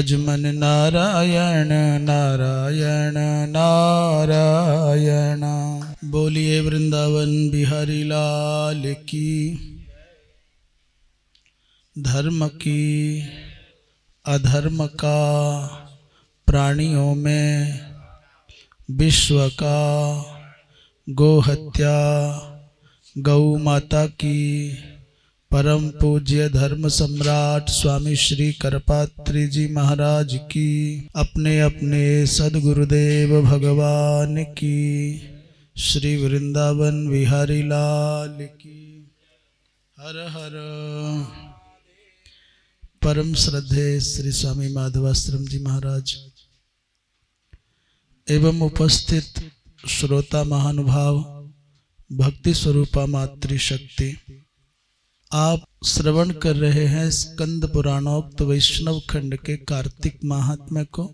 भजमन नारायण नारायण नारायण। बोलिए वृंदावन बिहारी लाल की, धर्म की अधर्म का प्राणियों में विश्व का, गौ हत्या, गौ माता की, परम पूज्य धर्म सम्राट स्वामी श्री करपात्री जी महाराज की, अपने अपने सदगुरुदेव भगवान की, श्री वृंदावन बिहारी लाल की। हर हर। परम श्रद्धे श्री स्वामी माधवाश्रम जी महाराज एवं उपस्थित श्रोता महानुभाव, भक्ति स्वरूपा मातृशक्ति, आप श्रवण कर रहे हैं स्कंद पुराणोक्त वैष्णव खंड के कार्तिक महात्म्य को।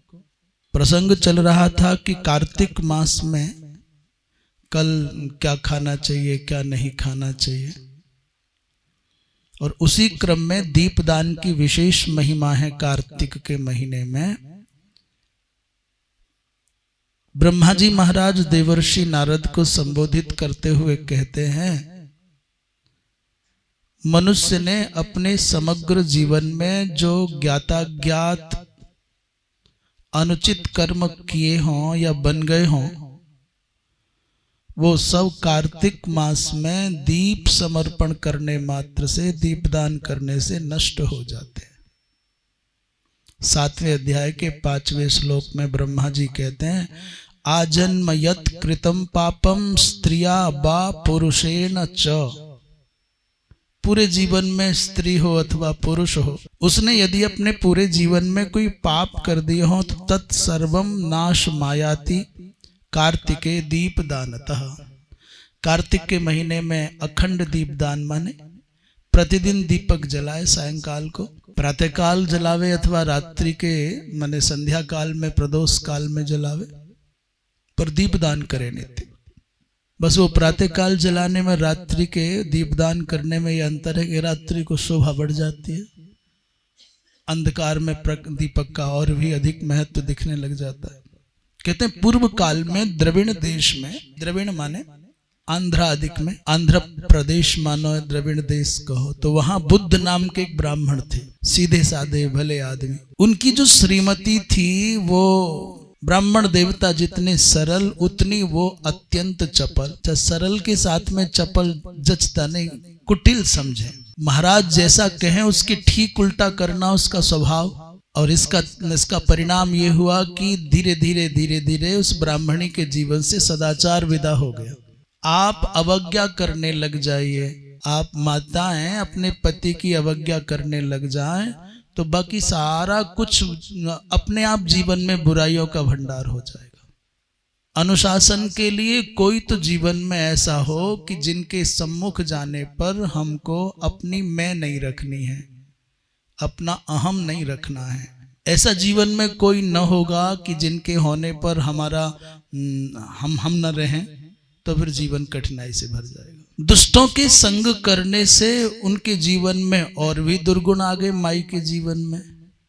प्रसंग चल रहा था कि कार्तिक मास में कल क्या खाना चाहिए, क्या नहीं खाना चाहिए, और उसी क्रम में दीपदान की विशेष महिमा है। कार्तिक के महीने में ब्रह्मा जी महाराज देवर्षि नारद को संबोधित करते हुए कहते हैं, मनुष्य ने अपने समग्र जीवन में जो ज्ञाताज्ञात अनुचित कर्म किए हों या बन गए हों, वो सब कार्तिक मास में दीप समर्पण करने मात्र से, दीपदान करने से नष्ट हो जाते हैं। 7वें अध्याय के 5वें श्लोक में ब्रह्मा जी कहते हैं, आजन्म यत कृतम पापम स्त्रिया बा पुरुषेण च। पूरे जीवन में स्त्री हो अथवा पुरुष हो, उसने यदि अपने पूरे जीवन में कोई पाप कर दिए हो तो तत्सर्वम नाश मायाति कार्तिके दीपदानतः। कार्तिक के महीने में अखंड दीपदान माने प्रतिदिन दीपक जलाए, सायंकाल को प्रातःकाल जलावे अथवा रात्रि के माने संध्या काल में प्रदोष काल में जलावे, पर दीपदान करे नित्य। बस वो प्रातःकाल जलाने में, रात्रि के दीपदान करने में यह अंतर है कि रात्रि को शोभा बढ़ जाती है, अंधकार में दीपक का और भी अधिक महत्व दिखने लग जाता है। कहते हैं पूर्व काल में द्रविड़ देश में, द्रविड़ माने आंध्रा अधिक में, आंध्र प्रदेश मानो द्रविड़ देश कहो, तो वहां बुद्ध नाम के एक ब्राह्मण थे, सीधे साधे भले आदमी। उनकी जो श्रीमती थी वो ब्राह्मण देवता जितने सरल उतनी वो अत्यंत चपल। सरल के साथ में चपल जचता नहीं, कुटिल समझे। महाराज जैसा कहें उसके ठीक उल्टा करना उसका स्वभाव। और इसका परिणाम ये हुआ कि धीरे धीरे उस ब्राह्मणी के जीवन से सदाचार विदा हो गया। आप अवज्ञा करने लग जाइए, आप माताएं अपने पति की अवज्ञा करने लग जाएं तो बाकी सारा कुछ अपने आप जीवन में बुराइयों का भंडार हो जाएगा। अनुशासन के लिए कोई तो जीवन में ऐसा हो कि जिनके सम्मुख जाने पर हमको अपनी मैं नहीं रखनी है, अपना अहम नहीं रखना है। ऐसा जीवन में कोई न होगा कि जिनके होने पर हमारा हम न रहें, तो फिर जीवन कठिनाई से भर जाएगा। दुष्टों के संग करने से उनके जीवन में और भी दुर्गुण आ गए। माई के जीवन में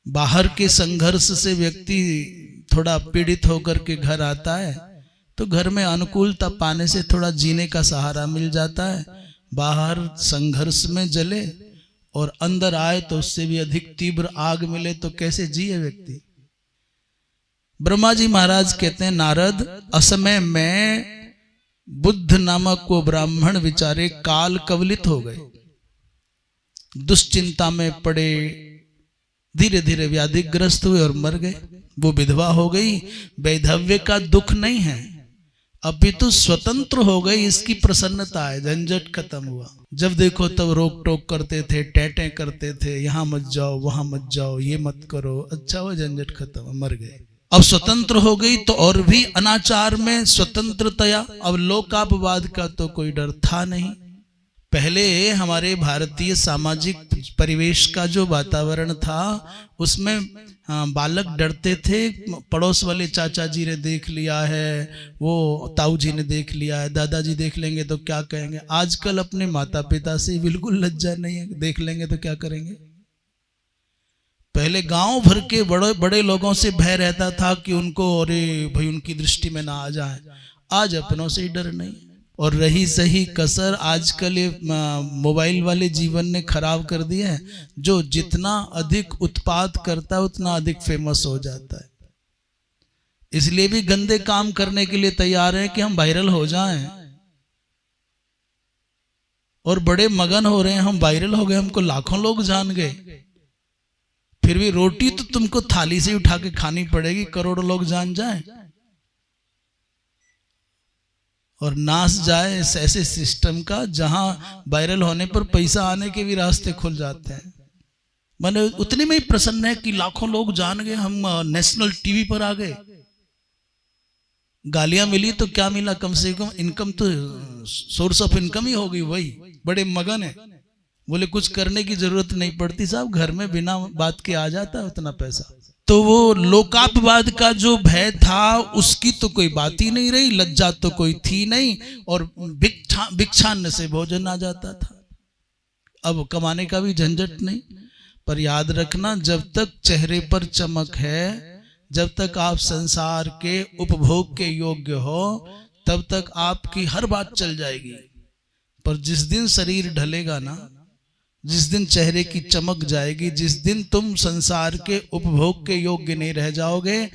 बाहर के संघर्ष से व्यक्ति थोड़ा पीड़ित होकर के घर आता है तो घर में अनुकूलता पाने से थोड़ा जीने का सहारा मिल जाता है। बाहर संघर्ष में जले और अंदर आए तो उससे भी अधिक तीव्र आग मिले तो कैसे जिए व्यक्ति। ब्रह्मा जी महाराज कहते हैं, नारद असमय में बुद्ध नामक वो ब्राह्मण विचारे काल कवलित हो गए, दुश्चिंता में पड़े, धीरे धीरे व्याधिग्रस्त हुए और मर गए। वो विधवा हो गई। वैधव्य का दुख नहीं है, अपितु स्वतंत्र हो गई, इसकी प्रसन्नता है। झंझट खत्म हुआ। जब देखो तब रोक टोक करते थे, टैटें करते थे, यहाँ मत जाओ, वहां मत जाओ, ये मत करो। अच्छा वो झंझट खत्म, मर गए। अब स्वतंत्र हो गई तो और भी अनाचार में स्वतंत्रतया। अब लोकापवाद का तो कोई डर था नहीं। पहले हमारे भारतीय सामाजिक परिवेश का जो वातावरण था उसमें बालक डरते थे, पड़ोस वाले चाचा जी ने देख लिया है, वो ताऊ जी ने देख लिया है, दादाजी देख लेंगे तो क्या कहेंगे। आजकल अपने माता पिता से बिल्कुल लज्जा नहीं है, देख लेंगे तो क्या करेंगे। पहले गांव भर के बड़े बड़े लोगों से भय रहता था कि उनको, अरे भाई उनकी दृष्टि में ना आ जाए। आज अपनों से ही डर नहीं। और रही सही कसर आजकल ये मोबाइल वाले जीवन ने खराब कर दिया है। जो जितना अधिक उत्पाद करता है उतना अधिक फेमस हो जाता है। इसलिए भी गंदे काम करने के लिए तैयार है कि हम वायरल हो जाएं। और बड़े मगन हो रहे हैं, हम वायरल हो गए, हमको लाखों लोग जान गए। फिर भी रोटी तो तुमको थाली से उठा के खानी पड़ेगी, करोड़ों लोग जान जाएं और नाश जाए ऐसे सिस्टम का जहां वायरल होने पर पैसा आने के भी रास्ते खुल जाते हैं। मैंने उतने में ही प्रसन्न है कि लाखों लोग जान गए, हम नेशनल टीवी पर आ गए। गालियां मिली तो क्या मिला, कम से कम इनकम तो, सोर्स ऑफ इनकम ही हो गई। वही बड़े मगन है, बोले कुछ करने की जरूरत नहीं पड़ती साहब, घर में बिना बात के आ जाता है उतना पैसा। तो वो लोकापवाद का जो भय था उसकी तो कोई बात ही नहीं रही, लज्जा तो कोई थी नहीं, और भिक्षान्न से भोजन आ जाता था। अब कमाने का भी झंझट नहीं। पर याद रखना, जब तक चेहरे पर चमक है, जब तक आप संसार के उपभोग के योग्य हो, तब तक आपकी हर बात चल जाएगी। पर जिस दिन शरीर ढलेगा ना, जिस दिन चेहरे की चमक जाएगी, जिस दिन तुम संसार के उपभोग के योग्य नहीं रह जाओगे,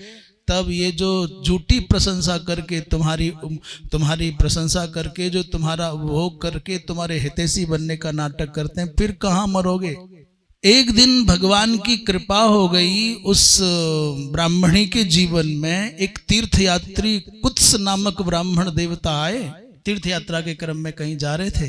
तब ये जो झूठी प्रशंसा करके तुम्हारी प्रशंसा करके, जो तुम्हारा उपभोग करके तुम्हारे हितैषी बनने का नाटक करते हैं, फिर कहाँ मरोगे। एक दिन भगवान की कृपा हो गई, उस ब्राह्मणी के जीवन में एक तीर्थयात्री कुत्स नामक ब्राह्मण देवता आए। तीर्थ यात्रा के क्रम में कहीं जा रहे थे,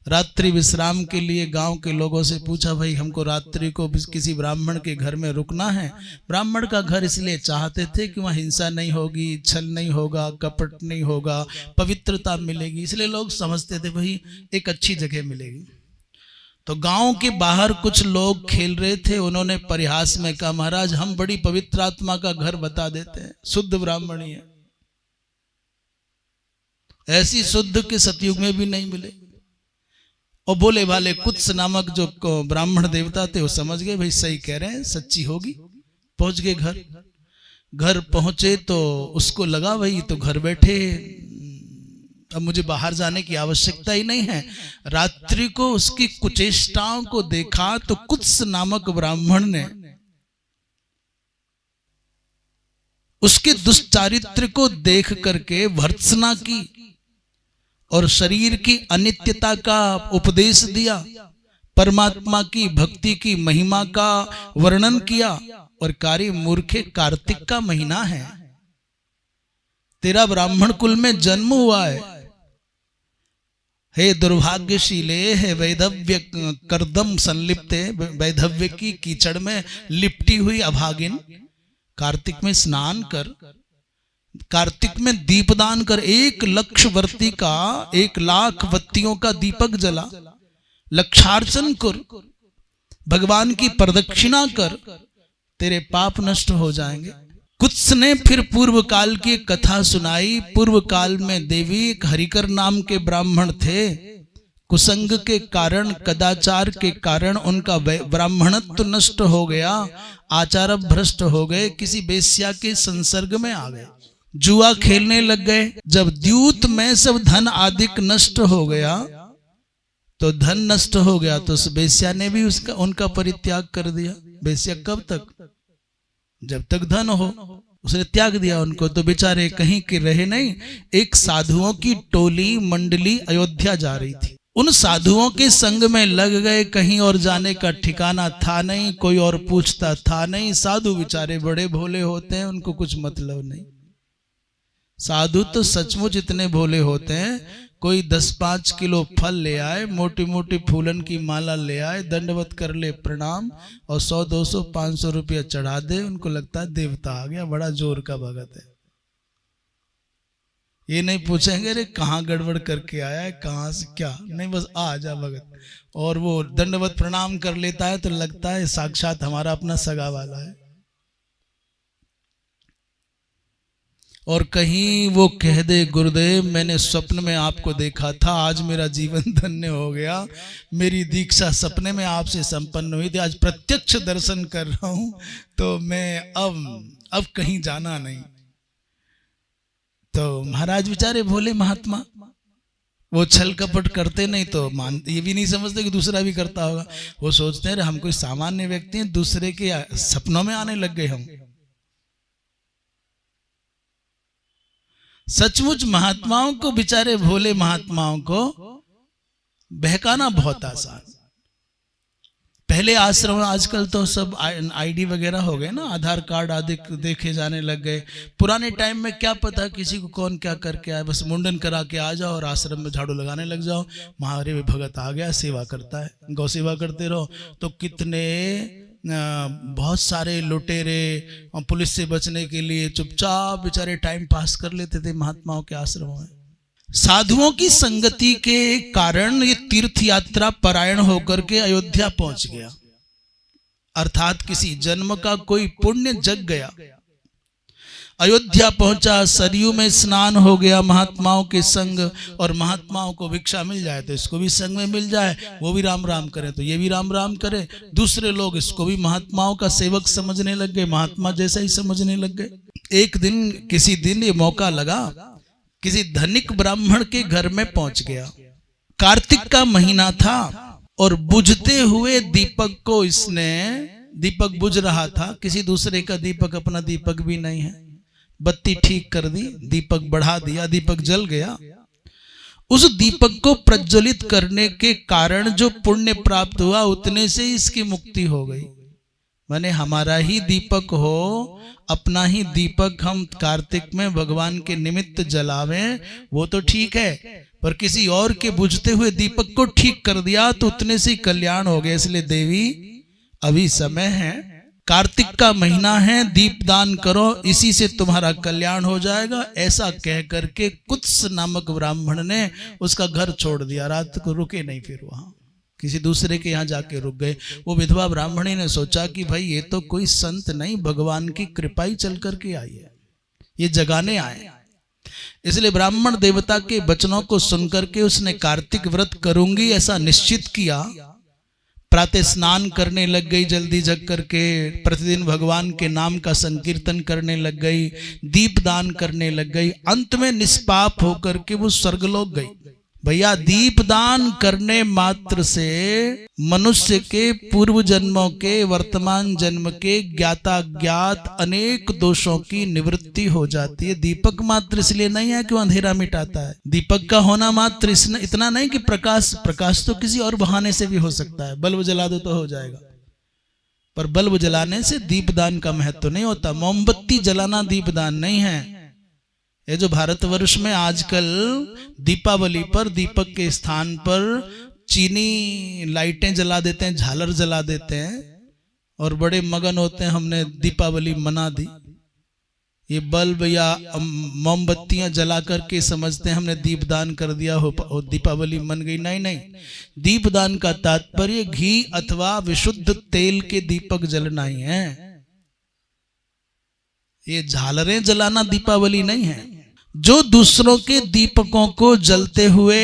रात्रि विश्राम के लिए गांव के लोगों से पूछा, भाई हमको रात्रि को किसी ब्राह्मण के घर में रुकना है। ब्राह्मण का घर इसलिए चाहते थे कि वहाँ हिंसा नहीं होगी, छल नहीं होगा, कपट नहीं होगा, पवित्रता मिलेगी, इसलिए लोग समझते थे भाई एक अच्छी जगह मिलेगी। तो गांव के बाहर कुछ लोग खेल रहे थे, उन्होंने परिहास में कहा, महाराज हम बड़ी पवित्र आत्मा का घर बता देते हैं, शुद्ध ब्राह्मणी है, ऐसी शुद्ध के सतयुग में भी नहीं मिले। और बोले वाले कुत्स नामक जो ब्राह्मण देवता थे वो समझ गए, भाई सही कह रहे हैं, सच्ची होगी। पहुंच गए घर पहुंचे तो उसको लगा भाई तो घर बैठे, अब मुझे बाहर जाने की आवश्यकता ही नहीं है। रात्रि को उसकी कुचेष्टाओं को देखा तो कुत्स नामक ब्राह्मण ने उसके दुष्चारित्र को देख करके भर्त्सना की और शरीर की अनित्यता का उपदेश दिया, परमात्मा की भक्ति की महिमा का वर्णन किया। और कार्य मूर्खे, कार्तिक का महीना है, तेरा ब्राह्मण कुल में जन्म हुआ है, हे दुर्भाग्यशीले, हे वैधव्य करदम संलिप्ते, वैधव्य की कीचड़ में लिपटी हुई अभागिन, कार्तिक में स्नान कर, कार्तिक में दीपदान कर, 1 लक्ष वर्ती का 1 लाख बत्तियों का दीपक जला, लक्षार्चन कर, भगवान की प्रदक्षिणा कर, तेरे पाप नष्ट हो जाएंगे। कुत्स ने फिर पूर्व काल की कथा सुनाई। पूर्व काल में देवी एक हरिकर नाम के ब्राह्मण थे, कुसंग के कारण, कदाचार के कारण उनका ब्राह्मणत्व नष्ट हो गया, आचार भ्रष्ट हो गए, किसी बेश्या के संसर्ग में आ गए, जुआ खेलने लग गए। जब द्यूत में सब धन आदिक नष्ट हो गया, तो धन नष्ट हो गया तो उस बेश्या ने भी उनका परित्याग कर दिया। बेश्या कब तक? जब तक धन हो, उसने त्याग दिया उनको। तो बेचारे कहीं के रहे नहीं। एक साधुओं की टोली मंडली अयोध्या जा रही थी, उन साधुओं के संग में लग गए, कहीं और जाने का ठिकाना था नहीं, कोई और पूछता था नहीं। साधु बेचारे बड़े भोले होते हैं, उनको कुछ मतलब नहीं। साधु तो सचमुच इतने भोले होते हैं, कोई 10-5 किलो फल ले आए, मोटी मोटी फूलन की माला ले आए, दंडवत कर ले प्रणाम, और 100, 200, 500 रुपया चढ़ा दे, उनको लगता है देवता आ गया, बड़ा जोर का भगत है। ये नहीं पूछेंगे रे कहाँ गड़बड़ करके आया है, कहाँ से क्या, नहीं बस आ जा भगत। और वो दंडवत प्रणाम कर लेता है तो लगता है साक्षात हमारा अपना सगा वाला है। और कहीं वो कह दे गुरुदेव मैंने स्वप्न में आपको देखा था, आज मेरा जीवन धन्य हो गया, मेरी दीक्षा सपने में आपसे संपन्न हुई थी, आज प्रत्यक्ष दर्शन कर रहा हूं, तो मैं अब कहीं जाना नहीं। तो महाराज बेचारे भोले महात्मा, वो छल कपट करते नहीं, तो ये भी नहीं समझते कि दूसरा भी करता होगा। वो सोचते हैं हम कोई सामान्य व्यक्ति हैं, दूसरे के सपनों में आने लग गए हम। सचमुच महात्माओं को, बेचारे भोले महात्माओं को बहकाना बहुत आसान। पहले आश्रम, आजकल तो सब आईडी वगैरह हो गए ना, आधार कार्ड आदि देखे जाने लग गए। पुराने टाइम में क्या पता किसी को कौन क्या करके आए, बस मुंडन करा के आ जाओ और आश्रम में झाड़ू लगाने लग जाओ, महारे भगत आ गया सेवा करता है, गौ सेवा करते रहो। तो कितने बहुत सारे लुटेरे पुलिस से बचने के लिए चुपचाप बेचारे टाइम पास कर लेते थे महात्माओं के आश्रमों में। साधुओं की संगति के कारण ये तीर्थ यात्रा परायण होकर के अयोध्या पहुंच गया, अर्थात किसी जन्म का कोई पुण्य जग गया। अयोध्या पहुंचा, सरयू में स्नान हो गया महात्माओं के संग, और महात्माओं को भिक्षा मिल जाए तो इसको भी संग में मिल जाए, वो भी राम राम करे तो ये भी राम राम करे। दूसरे लोग इसको भी महात्माओं का सेवक समझने लग गए, महात्मा जैसा ही समझने लग गए। एक दिन, किसी दिन ये मौका लगा, किसी धनिक ब्राह्मण के घर में पहुंच गया। कार्तिक का महीना था और बुझते हुए दीपक को इसने, दीपक बुझ रहा था, किसी दूसरे का दीपक, अपना दीपक भी नहीं है, बत्ती ठीक कर दी, दीपक बढ़ा दिया, दीपक जल गया। उस दीपक को प्रज्वलित करने के कारण जो पुण्य प्राप्त हुआ, उतने से इसकी मुक्ति हो गई। माने हमारा ही दीपक हो, अपना ही दीपक हम कार्तिक में भगवान के निमित्त जलावें, वो तो ठीक है, पर किसी और के बुझते हुए दीपक को ठीक कर दिया तो उतने से कल्याण हो गया। इसलिए देवी अभी समय है, कार्तिक का महीना है, दीपदान करो, इसी से तुम्हारा कल्याण हो जाएगा। ऐसा कह करके कुत्स नामक ब्राह्मण ने उसका घर छोड़ दिया, रात को रुके नहीं, फिर वहां किसी दूसरे के यहाँ जाके रुक गए। वो विधवा ब्राह्मणी ने सोचा कि भाई ये तो कोई संत नहीं, भगवान की कृपा ही चल करके आई है, ये जगाने आए। इसलिए ब्राह्मण देवता के वचनों को सुनकर के उसने कार्तिक व्रत करूंगी ऐसा निश्चित किया। प्रातः स्नान करने लग गई, जल्दी जग करके प्रतिदिन भगवान के नाम का संकीर्तन करने लग गई, दीप दान करने लग गई। अंत में निष्पाप होकर के वो स्वर्गलोक गई। भैया, दीपदान करने मात्र से मनुष्य के पूर्व जन्मों के, वर्तमान जन्म के ज्ञाता ज्ञात अनेक दोषों की निवृत्ति हो जाती है। दीपक मात्र इसलिए नहीं है कि वो अंधेरा मिटाता है, दीपक का होना मात्र इतना नहीं कि प्रकाश तो किसी और बहाने से भी हो सकता है, बल्ब जला दो तो हो जाएगा, पर बल्ब जलाने से दीपदान का महत्व नहीं होता। मोमबत्ती जलाना दीपदान नहीं है। ये जो भारतवर्ष में आजकल दीपावली पर दीपक के स्थान पर चीनी लाइटें जला देते हैं, झालर जला देते हैं और बड़े मगन होते हैं, हमने दीपावली मना दी। ये बल्ब या मोमबत्तियां जला करके समझते हैं हमने दीपदान कर दिया हो, दीपावली मन गई। नहीं नहीं, दीपदान का तात्पर्य घी अथवा विशुद्ध तेल के दीपक जलना ही है। ये झालरें जलाना दीपावली नहीं है। जो दूसरों के दीपकों को जलते हुए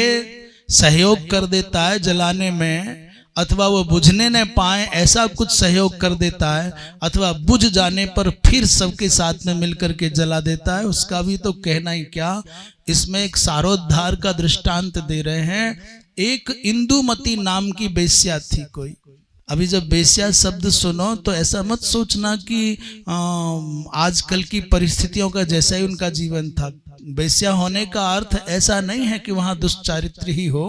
सहयोग कर देता है जलाने में, अथवा वो बुझने न पाए ऐसा कुछ सहयोग कर देता है, अथवा बुझ जाने पर फिर सबके साथ में मिलकर के जला देता है, उसका भी तो कहना ही क्या। इसमें एक सारोद्धार का दृष्टांत दे रहे हैं। एक इंदुमती नाम की वेश्या थी कोई। अभी जब वेश्या शब्द सुनो तो ऐसा मत सोचना कि आजकल की परिस्थितियों का जैसा ही उनका जीवन था। वेश्या होने का अर्थ ऐसा नहीं है कि वहां दुष्चारित्र ही हो,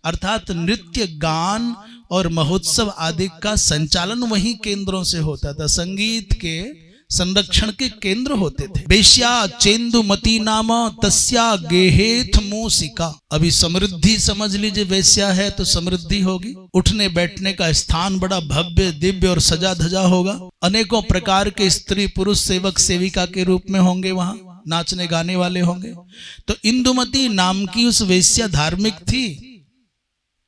अर्थात नृत्य, गान और महोत्सव आदि का संचालन वही केंद्रों से होता था, संगीत के संरक्षण के केंद्र होते थे। वेश्या चेंदुमती नाम तस्या गेहेथ मूसिका। अभी समृद्धि समझ लीजिए, वेश्या है तो समृद्धि होगी, उठने बैठने का स्थान बड़ा भव्य दिव्य और सजा धजा होगा, अनेकों प्रकार के स्त्री पुरुष सेवक सेविका के रूप में होंगे, वहां नाचने गाने वाले होंगे। तो इंदुमती नाम की उस वेश्या धार्मिक थी,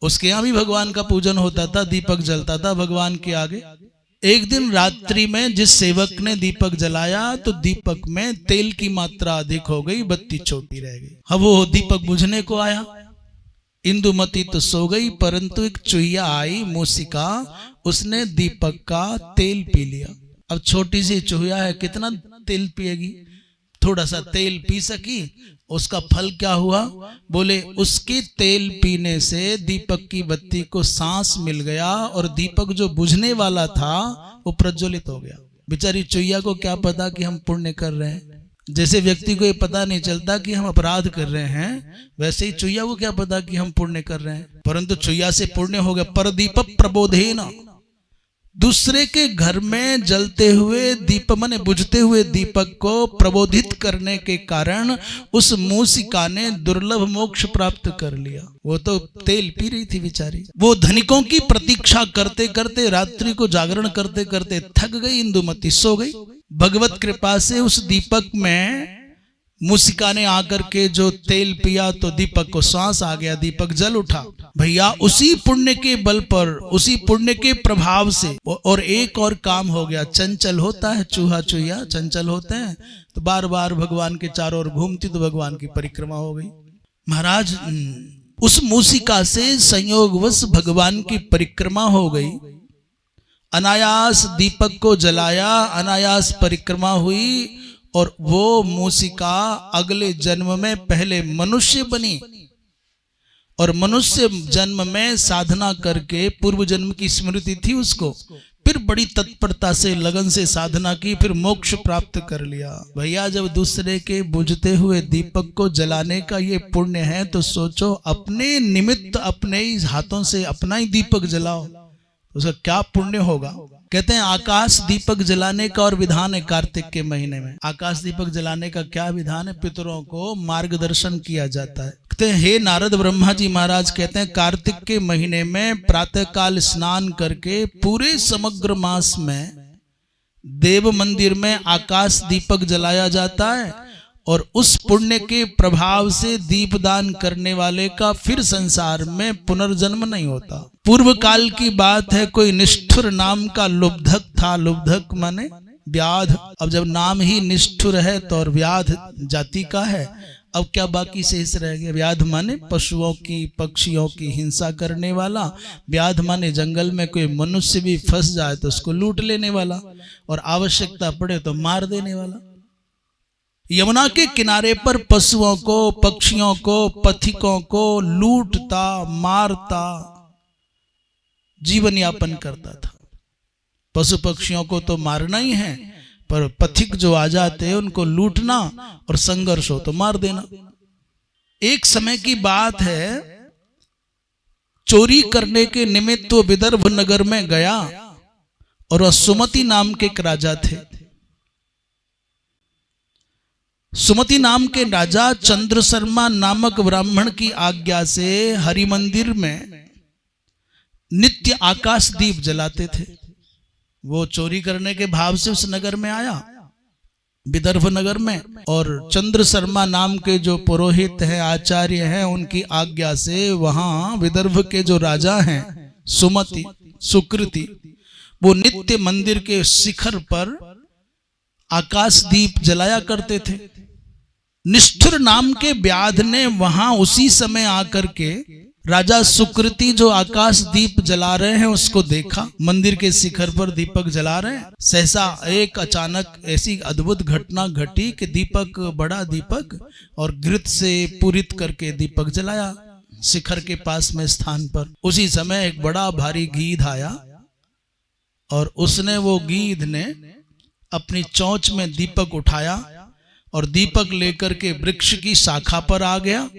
उसके यहाँ भी भगवान का पूजन होता था, दीपक जलता था भगवान के आगे। एक दिन रात्रि में जिस सेवक ने दीपक जलाया तो दीपक में तेल की मात्रा अधिक हो गई, बत्ती छोटी रह गई। अब वो दीपक बुझने को आया, इंदुमती तो सो गई, परंतु एक चुहिया आई मूसिका, उसने दीपक का तेल पी लिया। अब छोटी सी चुहिया है, कितना तेल पिएगी, थोड़ा सा तेल पी सकी। उसका फल क्या हुआ? बोले उसके तेल पीने से दीपक की बत्ती को सांस मिल गया और दीपक जो बुझने वाला था वो प्रज्वलित हो गया। बेचारी चुहिया को क्या पता कि हम पुण्य कर रहे हैं। जैसे व्यक्ति को ये पता नहीं चलता कि हम अपराध कर रहे हैं, वैसे ही चुहिया को क्या पता कि हम पुण्य कर रहे हैं। परंतु चुहिया से पुण्य हो गया। पर दीपक प्रबोधेन, दूसरे के घर में जलते हुए दीप माने बुझते हुए दीपक को प्रबोधित करने के कारण उस मूसिका ने दुर्लभ मोक्ष प्राप्त कर लिया। वो तो तेल पी रही थी बेचारी। वो धनिकों की प्रतीक्षा करते करते, रात्रि को जागरण करते करते थक गई, इंदुमती सो गई। भगवत कृपा से उस दीपक में मूसिका ने आकर के जो तेल पिया तो दीपक को श्वास आ गया, दीपक जल उठा। भैया उसी पुण्य के बल पर, उसी पुण्य के प्रभाव से और एक और काम हो गया। चंचल होता है चूहा चुहिया, चंचल होते हैं तो बार बार भगवान के चारों ओर घूमती तो भगवान की परिक्रमा हो गई। महाराज उस मूसिका से संयोगवश भगवान की परिक्रमा हो गई। अनायास दीपक को जलाया, अनायास परिक्रमा हुई और वो मूसिका अगले जन्म में पहले मनुष्य बनी और मनुष्य जन्म में साधना करके, पूर्व जन्म की स्मृति थी उसको, फिर बड़ी तत्परता से लगन से साधना की, फिर मोक्ष प्राप्त कर लिया। भैया जब दूसरे के बुझते हुए दीपक को जलाने का ये पुण्य है तो सोचो अपने निमित्त अपने ही हाथों से अपना ही दीपक जलाओ, उसका क्या पुण्य होगा। कहते हैं आकाश दीपक जलाने का और विधान है कार्तिक के महीने में। आकाश दीपक जलाने का क्या विधान है? पितरों को मार्गदर्शन किया जाता है। कहते हैं हे नारद, ब्रह्मा जी महाराज कहते हैं कार्तिक के महीने में प्रातः काल स्नान करके पूरे समग्र मास में देव मंदिर में आकाश दीपक जलाया जाता है और उस पुण्य के प्रभाव से दीपदान करने वाले का फिर संसार में पुनर्जन्म नहीं होता। पूर्व काल की बात है, कोई निष्ठुर नाम का लुब्धक था। लुब्धक माने व्याध। अब जब नाम ही निष्ठुर है तो और व्याध जाति का है, अब क्या बाकी शेष रह गया? व्याध माने पशुओं की, पक्षियों की हिंसा करने वाला। व्याध माने जंगल में कोई मनुष्य भी फंस जाए तो उसको लूट लेने वाला और आवश्यकता पड़े तो मार देने वाला। यमुना के किनारे पर पशुओं को, पक्षियों को, पथिकों को लूटता, मारता, जीवन यापन करता था। पशु पक्षियों को तो मारना ही है, पर पथिक जो आ जाते हैं उनको लूटना और संघर्ष हो तो मार देना। एक समय की बात है, चोरी करने के निमित्त वो विदर्भ नगर में गया और वह सुमति नाम के एक राजा थे। सुमति नाम के राजा चंद्र शर्मा नामक ब्राह्मण की आज्ञा से हरि मंदिर में नित्य आकाश दीप जलाते थे। वो चोरी करने के भाव से उस नगर में आया, विदर्भ नगर में, और चंद्र शर्मा नाम के जो पुरोहित हैं, आचार्य हैं, उनकी आज्ञा से वहां विदर्भ के जो राजा हैं सुमति, सुकृति, वो नित्य मंदिर के शिखर पर आकाश दीप जलाया करते थे। निष्ठुर नाम के व्याध ने वहां उसी समय आकर के राजा सुकृति जो आकाश दीप जला रहे हैं उसको देखा। मंदिर के शिखर पर दीपक जला रहे हैं। सहसा एक अचानक ऐसी अद्भुत घटना घटी कि दीपक, बड़ा दीपक, और घृत से पूरित करके दीपक जलाया शिखर के पास में स्थान पर। उसी समय एक बड़ा भारी गीध आया और उसने, वो गीध ने अपनी चोंच में दीपक उठाया और दीपक लेकर के वृक्ष की शाखा पर आ गया।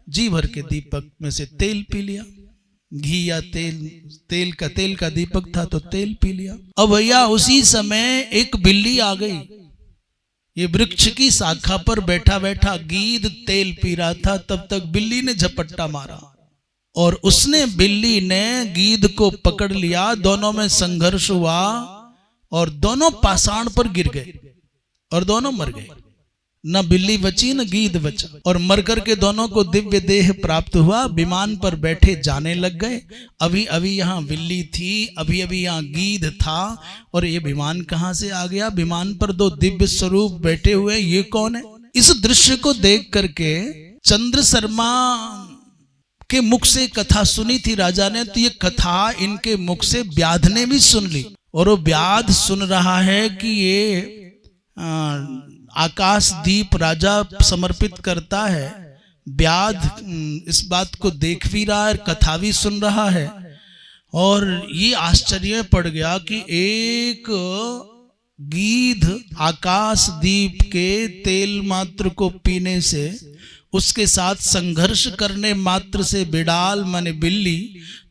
जी भर के दीपक में से तेल पी लिया। घी या तेल का दीपक था तो तेल पी लिया। अब भैया उसी समय एक बिल्ली आ गई। ये वृक्ष की शाखा पर बैठा बैठा गीध तेल पी रहा था, तब तक बिल्ली ने झपट्टा मारा और उसने, बिल्ली ने गीध को पकड़ लिया। दोनों में संघर्ष हुआ और दोनों पाषाण पर गिर गए और दोनों मर गए। न बिल्ली बची न गीध बचा। और मर कर के दोनों को दिव्य देह प्राप्त हुआ, विमान पर बैठे जाने लग गए। अभी अभी यहाँ बिल्ली थी, अभी अभी यहाँ गीध था, और ये विमान कहाँ से आ गया? विमान पर दो दिव्य स्वरूप बैठे हुए, ये कौन है? इस दृश्य को देख करके चंद्र शर्मा के मुख से कथा सुनी थी राजा ने, तो ये कथा इनके मुख से व्याध ने भी सुन ली। और वो व्याध सुन रहा है कि ये आकाश दीप राजा समर्पित करता है। व्याध इस बात को देख भी रहा है, कथा भी सुन रहा है, और ये आश्चर्य पड़ गया कि एक गीध आकाश दीप के तेल मात्र को पीने से, उसके साथ संघर्ष करने मात्र से बिडाल माने बिल्ली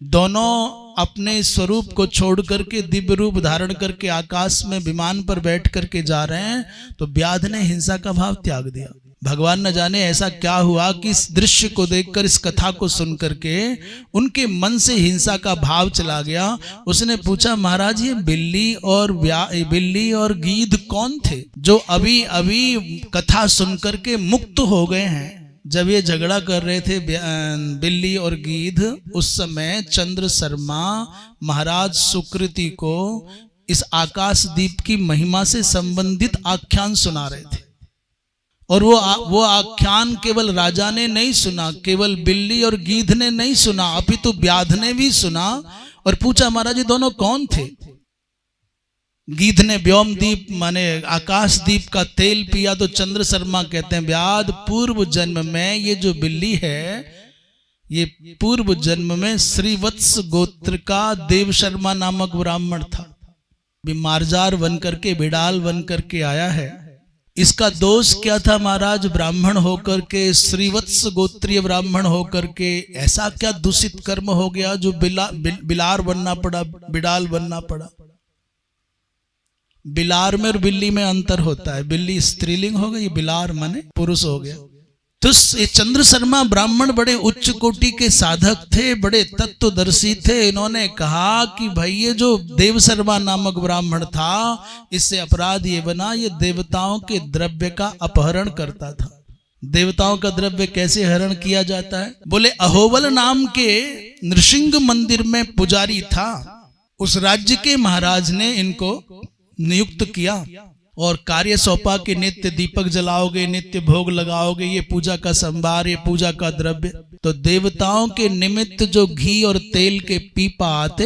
दोनों अपने स्वरूप को छोड़ करके दिव्य रूप धारण करके आकाश में विमान पर बैठ करके जा रहे हैं, तो व्याध ने हिंसा का भाव त्याग दिया। भगवान न जाने ऐसा क्या हुआ कि इस दृश्य को देखकर, इस कथा को सुन करके उनके मन से हिंसा का भाव चला गया। उसने पूछा, महाराज ये बिल्ली और गीध कौन थे जो अभी अभी कथा सुन करके मुक्त हो गए हैं? जब ये झगड़ा कर रहे थे बिल्ली और गीध, उस समय चंद्र शर्मा महाराज सुकृति को इस आकाश दीप की महिमा से संबंधित आख्यान सुना रहे थे। और वो आख्यान केवल राजा ने नहीं सुना, केवल बिल्ली और गीध ने नहीं सुना, अपितु व्याध ने भी सुना। और पूछा, महाराज ये दोनों कौन थे? गीध ने व्योमदीप माने आकाश दीप का तेल पिया, तो चंद्र शर्मा कहते हैं, व्याध पूर्व जन्म में ये जो बिल्ली है, ये पूर्व जन्म में श्रीवत्स गोत्र का देव शर्मा नामक ब्राह्मण था। मार्जार बन करके, बिडाल बन करके आया है। इसका दोष क्या था महाराज? ब्राह्मण होकर के, श्रीवत्स गोत्रीय ब्राह्मण होकर के ऐसा क्या दूषित कर्म हो गया जो बिलार बनना पड़ा, बिडाल बनना पड़ा? बिलार में और बिल्ली में अंतर होता है। बिल्ली स्त्रीलिंग हो गई, बिलार माने पुरुष हो गया। तो ये चंद्र शर्मा ब्राह्मण बड़े उच्च कोटि के साधक थे, बड़े तत्वदर्शी थे। इन्होंने कहा कि भाई ये जो देव शर्मा नामक ब्राह्मण था, इससे अपराध ये बना, ये देवताओं के द्रव्य का अपहरण करता था। देवताओं का द्रव्य कैसे हरण किया जाता है? बोले अहोबल नाम के नृसिंह मंदिर में पुजारी था, उस राज्य के महाराज ने इनको नियुक्त किया और कार्य सौंपा कि नित्य दीपक जलाओगे, नित्य भोग लगाओगे, ये पूजा का संभार, ये पूजा का द्रव्य। तो देवताओं के निमित्त जो घी और तेल के पीपा आते,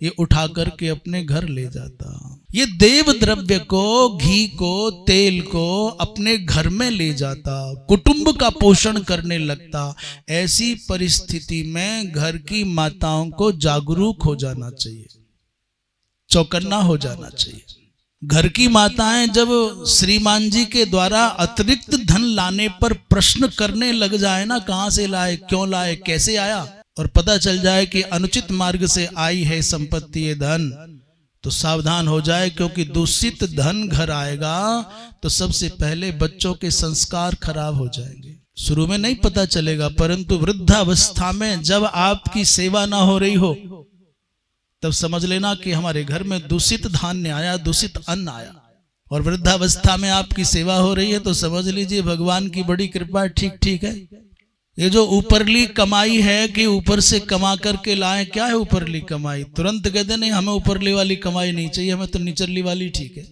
ये उठा करके अपने घर ले जाता। ये देव द्रव्य को, घी को, तेल को अपने घर में ले जाता, कुटुंब का पोषण करने लगता। ऐसी परिस्थिति में घर की माताओं को जागरूक हो जाना चाहिए, चौकन्ना हो जाना चाहिए। घर की माताएं जब श्रीमान जी के द्वारा अतिरिक्त धन लाने पर प्रश्न करने लग जाए ना, कहां से लाए, क्यों लाए, कैसे आया, और पता चल जाए कि अनुचित मार्ग से आई है संपत्ति, ये धन, तो सावधान हो जाए, क्योंकि दूषित धन घर आएगा तो सबसे पहले बच्चों के संस्कार खराब हो जाएंगे। शुरू में नहीं पता चलेगा, परंतु वृद्धावस्था में जब आपकी सेवा ना हो रही हो, तब समझ लेना कि हमारे घर में दूषित धान्य आया, दूषित अन्न आया। और वृद्धावस्था में आपकी सेवा हो रही है तो समझ लीजिए भगवान की बड़ी कृपा, ठीक ठीक है। ये जो ऊपरली कमाई है कि ऊपर से कमा करके लाएं, क्या है ऊपरली कमाई? तुरंत कहते नहीं हमें ऊपरली वाली कमाई नहीं चाहिए, हमें तो निचली वाली ठीक है,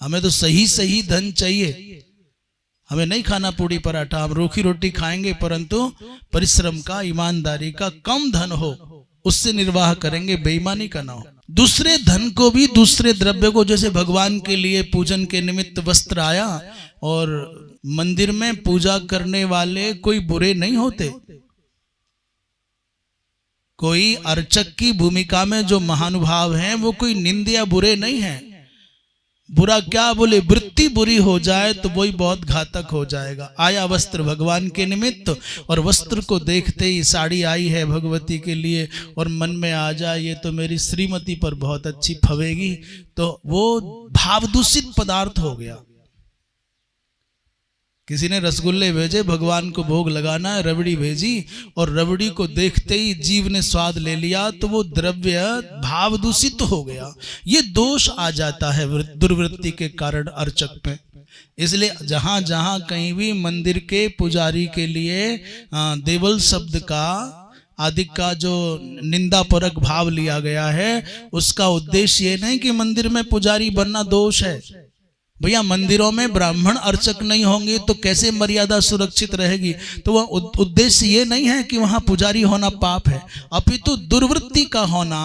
हमें तो सही सही धन चाहिए। हमें नहीं खाना पूड़ी पराठा, हम रूखी रोटी खाएंगे, परंतु परिश्रम का, ईमानदारी का, कम धन हो उससे निर्वाह करेंगे, बेईमानी का ना हो। दूसरे धन को भी, दूसरे द्रव्य को, जैसे भगवान के लिए पूजन के निमित्त वस्त्र आया, और मंदिर में पूजा करने वाले कोई बुरे नहीं होते। कोई अर्चक की भूमिका में जो महानुभाव हैं वो कोई निंदा बुरे नहीं है। बुरा क्या? बोले वृत्ति बुरी हो जाए तो वही बहुत घातक हो जाएगा। आया वस्त्र भगवान के निमित्त, और वस्त्र को देखते ही साड़ी आई है भगवती के लिए, और मन में आ जाए ये तो मेरी श्रीमती पर बहुत अच्छी फवेगी, तो वो भाव दूषित पदार्थ हो गया। किसी ने रसगुल्ले भेजे, भगवान को भोग लगाना है, रबड़ी भेजी, और रबड़ी को देखते ही जीव ने स्वाद ले लिया, तो वो द्रव्य भाव दूषित हो गया। ये दोष आ जाता है दुर्वृत्ति के कारण अर्चक में। इसलिए जहां जहां कहीं भी मंदिर के पुजारी के लिए देवल शब्द का आदि का जो निंदापरक भाव लिया गया है, उसका उद्देश्य ये नहीं कि मंदिर में पुजारी बनना दोष है। भैया मंदिरों में ब्राह्मण अर्चक नहीं होंगे तो कैसे मर्यादा सुरक्षित रहेगी? तो वह उद्देश्य ये नहीं है कि वहां पुजारी होना पाप है, अपितु दुर्वृत्ति का होना,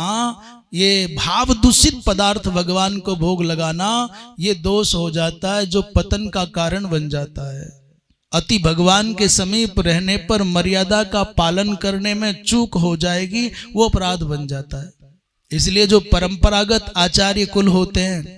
ये भाव दूषित पदार्थ भगवान को भोग लगाना, ये दोष हो जाता है जो पतन का कारण बन जाता है। अति भगवान के समीप रहने पर मर्यादा का पालन करने में चूक हो जाएगी, वो अपराध बन जाता है। इसलिए जो परंपरागत आचार्य कुल होते हैं,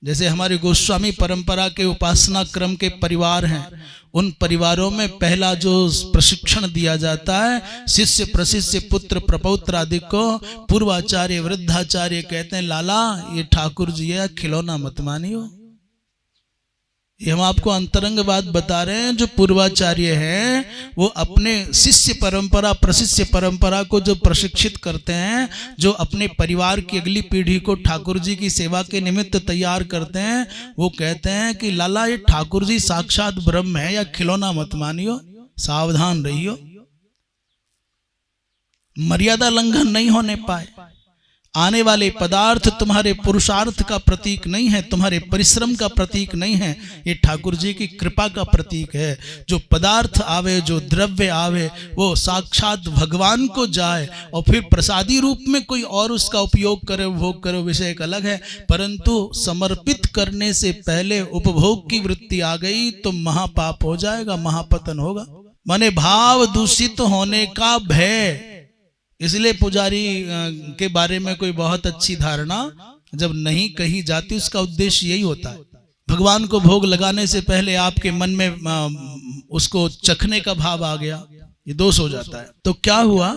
जैसे हमारे गोस्वामी परंपरा के उपासना क्रम के परिवार हैं, उन परिवारों में पहला जो प्रशिक्षण दिया जाता है, शिष्य प्रशिष्य पुत्र प्रपौत्र आदि को पूर्वाचार्य वृद्धाचार्य कहते हैं, लाला ये ठाकुर जी है, खिलौना मत मानियो। ये हम आपको अंतरंग बात बता रहे हैं। जो पूर्वाचार्य हैं वो अपने शिष्य परंपरा प्रशिष्य परंपरा को जो प्रशिक्षित करते हैं, जो अपने परिवार की अगली पीढ़ी को ठाकुर जी की सेवा के निमित्त तैयार करते हैं, वो कहते हैं कि लाला ये ठाकुर जी साक्षात ब्रह्म है, या खिलौना मत मानियो, सावधान रहियो, मर्यादा लंघन नहीं होने पाए। आने वाले पदार्थ तुम्हारे पुरुषार्थ का प्रतीक नहीं है, तुम्हारे परिश्रम का प्रतीक नहीं है, ये ठाकुर जी की कृपा का प्रतीक है। जो पदार्थ आवे, जो द्रव्य आवे, वो साक्षात भगवान को जाए, और फिर प्रसादी रूप में कोई और उसका उपयोग करे, उपभोग करे, विषय एक अलग है। परंतु समर्पित करने से पहले उपभोग की वृत्ति आ गई तो महापाप हो जाएगा, महापतन होगा। माने भाव दूषित होने का भय। इसलिए पुजारी के बारे में कोई बहुत अच्छी धारणा जब नहीं कही जाती, उसका उद्देश्य यही होता है। भगवान को भोग लगाने से पहले आपके मन में उसको चखने का भाव आ गया, ये दोष हो जाता है। तो क्या हुआ,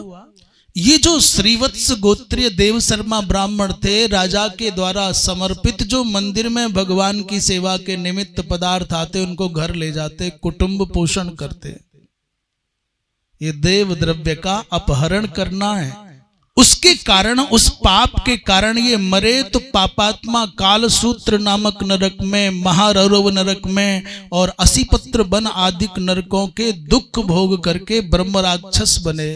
ये जो श्रीवत्स गोत्रीय देव शर्मा ब्राह्मण थे, राजा के द्वारा समर्पित जो मंदिर में भगवान की सेवा के निमित्त पदार्थ आते, उनको घर ले जाते, कुटुंब पोषण करते। ये देव द्रव्य का अपहरण करना है। उसके कारण, उस पाप के कारण ये मरे तो पापात्मा कालसूत्र नामक नरक में, महारौरव नरक में और असीपत्र वन आदि नरकों के दुख भोग करके ब्रह्म राक्षस बने।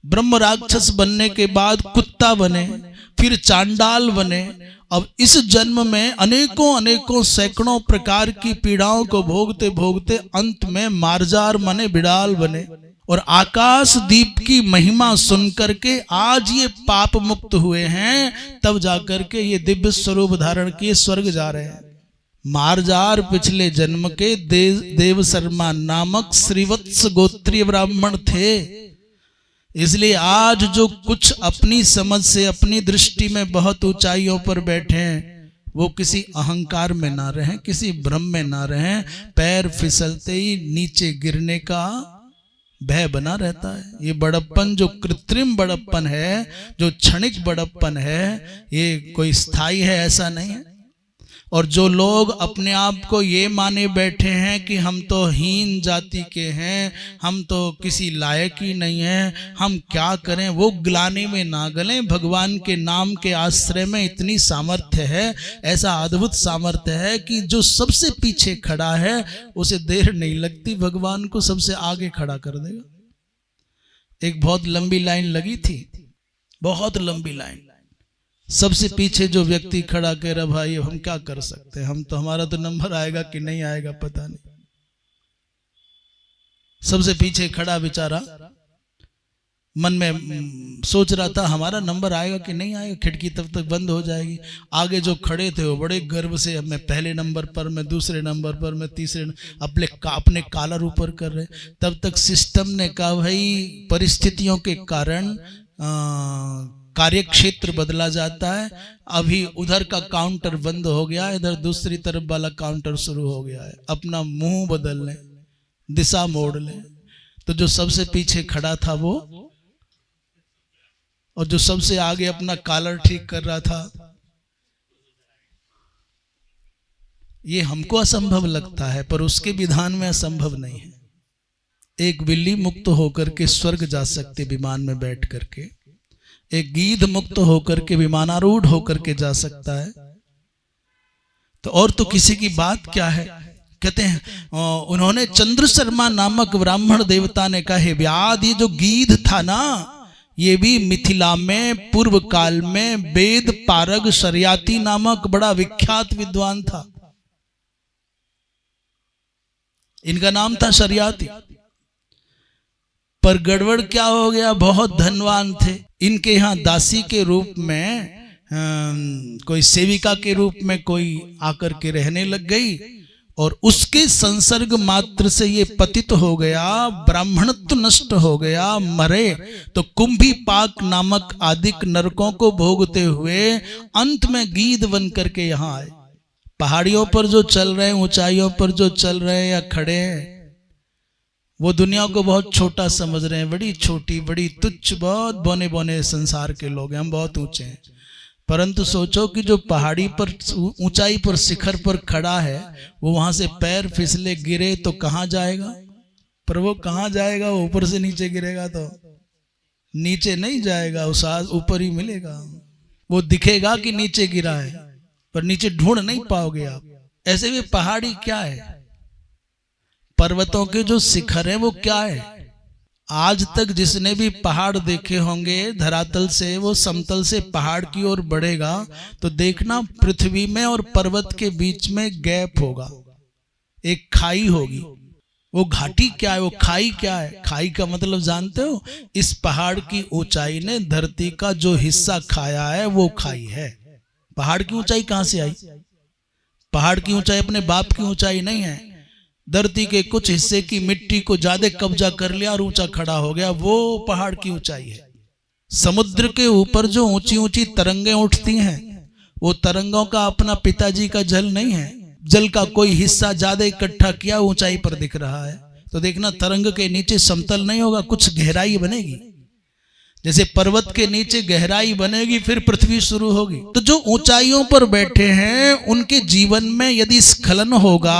ब्रह्म राक्षस बनने के बाद कुत्ता बने, फिर चांडाल बने। अब इस जन्म में अनेकों अनेकों सैकड़ों प्रकार की पीड़ाओं को भोगते भोगते अंत में मार्जार मने बिड़ाल बने, और आकाश दीप की महिमा सुन करके आज ये पाप मुक्त हुए हैं। तब जाकर के ये दिव्य स्वरूप धारण किए स्वर्ग जा रहे हैं। मार्जार पिछले जन्म के देव शर्मा नामक श्रीवत्स गोत्रीय ब्राह्मण थे। इसलिए आज जो कुछ अपनी समझ से, अपनी दृष्टि में बहुत ऊंचाइयों पर बैठे हैं, वो किसी अहंकार में ना रहें, किसी भ्रम में ना रहें। पैर फिसलते ही नीचे गिरने का भय बना रहता है। ये बड़प्पन जो कृत्रिम बड़प्पन है, जो क्षणिक बड़प्पन है, ये कोई स्थायी है ऐसा नहीं है। और जो लोग अपने आप को ये माने बैठे हैं कि हम तो हीन जाति के हैं, हम तो किसी लायक ही नहीं हैं, हम क्या करें, वो ग्लानि में ना गलें। भगवान के नाम के आश्रय में इतनी सामर्थ्य है, ऐसा अद्भुत सामर्थ्य है कि जो सबसे पीछे खड़ा है उसे देर नहीं लगती, भगवान को सबसे आगे खड़ा कर देगा। एक बहुत लंबी लाइन लगी थी, बहुत लंबी लाइन। सबसे पीछे जो व्यक्ति खड़ा कह रहा, भाई हम क्या कर सकते हैं, हम तो, हमारा तो नंबर आएगा कि नहीं आएगा पता नहीं। सबसे पीछे खड़ा बेचारा मन में सोच रहा था हमारा नंबर आएगा कि नहीं आएगा, खिड़की तब तक बंद हो जाएगी। आगे जो खड़े थे वो बड़े गर्व से, मैं पहले नंबर पर, मैं दूसरे नंबर पर, मैं तीसरे, अपने कॉलर ऊपर कर रहे। तब तक सिस्टम ने कहा भाई परिस्थितियों के कारण कार्य क्षेत्र बदला जाता है, अभी उधर का काउंटर बंद हो गया, इधर दूसरी तरफ वाला काउंटर शुरू हो गया है, अपना मुंह बदल ले, दिशा मोड़ ले। तो जो सबसे पीछे खड़ा था वो, और जो सबसे आगे अपना कॉलर ठीक कर रहा था, ये हमको असंभव लगता है पर उसके विधान में असंभव नहीं है। एक बिल्ली मुक्त होकर के स्वर्ग जा सकते विमान में बैठ करके, एक गीध मुक्त होकर के विमानारूढ़ होकर के जा सकता है, तो और तो किसी की बात क्या है। कहते हैं उन्होंने चंद्र शर्मा नामक ब्राह्मण देवता ने कहा, हे व्याध, ये जो गीध था ना, ये भी मिथिला में पूर्व काल में वेद पारग शर्याती नामक बड़ा विख्यात विद्वान था। इनका नाम था शर्याती। पर गड़बड़ क्या हो गया, बहुत धनवान थे। इनके यहाँ दासी के रूप में कोई सेविका के रूप में कोई आकर के रहने लग गई, और उसके संसर्ग मात्र से ये पतित हो गया, ब्राह्मणत्व नष्ट हो गया, मरे। तो कुंभी पाक नामक आदिक नरकों को भोगते हुए अंत में गीध बन करके यहाँ आए। पहाड़ियों पर जो चल रहे हैं, ऊंचाइयों पर जो चल रहे हैं या खड़े हैं, वो दुनिया को बहुत छोटा समझ रहे हैं, बड़ी छोटी, बड़ी तुच्छ, बहुत बौने बौने संसार के लोग हैं, हम बहुत ऊंचे हैं। परंतु सोचो कि जो पहाड़ी पर ऊंचाई पर शिखर पर खड़ा है, वो वहां से पैर फिसले गिरे तो कहाँ जाएगा? पर वो कहाँ जाएगा? वो ऊपर से नीचे गिरेगा तो नीचे नहीं जाएगा, उस ऊपर ही मिलेगा। वो दिखेगा कि नीचे गिरा है, पर नीचे ढूंढ नहीं पाओगे आप। ऐसे भी पहाड़ी क्या है, पर्वतों के जो शिखर है वो क्या है? आज तक जिसने भी पहाड़ देखे होंगे धरातल से, वो समतल से पहाड़ की ओर बढ़ेगा तो देखना पृथ्वी में और पर्वत के बीच में गैप होगा, एक खाई होगी। वो घाटी क्या है, वो खाई क्या है? खाई का मतलब जानते हो? इस पहाड़ की ऊंचाई ने धरती का जो हिस्सा खाया है वो खाई है। पहाड़ की ऊंचाई कहां से आई? पहाड़ की ऊंचाई अपने बाप की ऊंचाई नहीं है। धरती के कुछ हिस्से की मिट्टी को ज्यादा कब्जा कर लिया और ऊंचा खड़ा हो गया, वो पहाड़ की ऊंचाई है। समुद्र के ऊपर जो ऊंची ऊंची तरंगें उठती हैं, वो तरंगों का अपना पिताजी का जल नहीं है। जल का कोई हिस्सा ज्यादा इकट्ठा किया, ऊंचाई पर दिख रहा है, तो देखना तरंग के नीचे समतल नहीं होगा, कुछ गहराई बनेगी। जैसे पर्वत के नीचे गहराई बनेगी, फिर पृथ्वी शुरू होगी। तो जो ऊंचाइयों पर बैठे हैं उनके जीवन में यदि स्खलन होगा,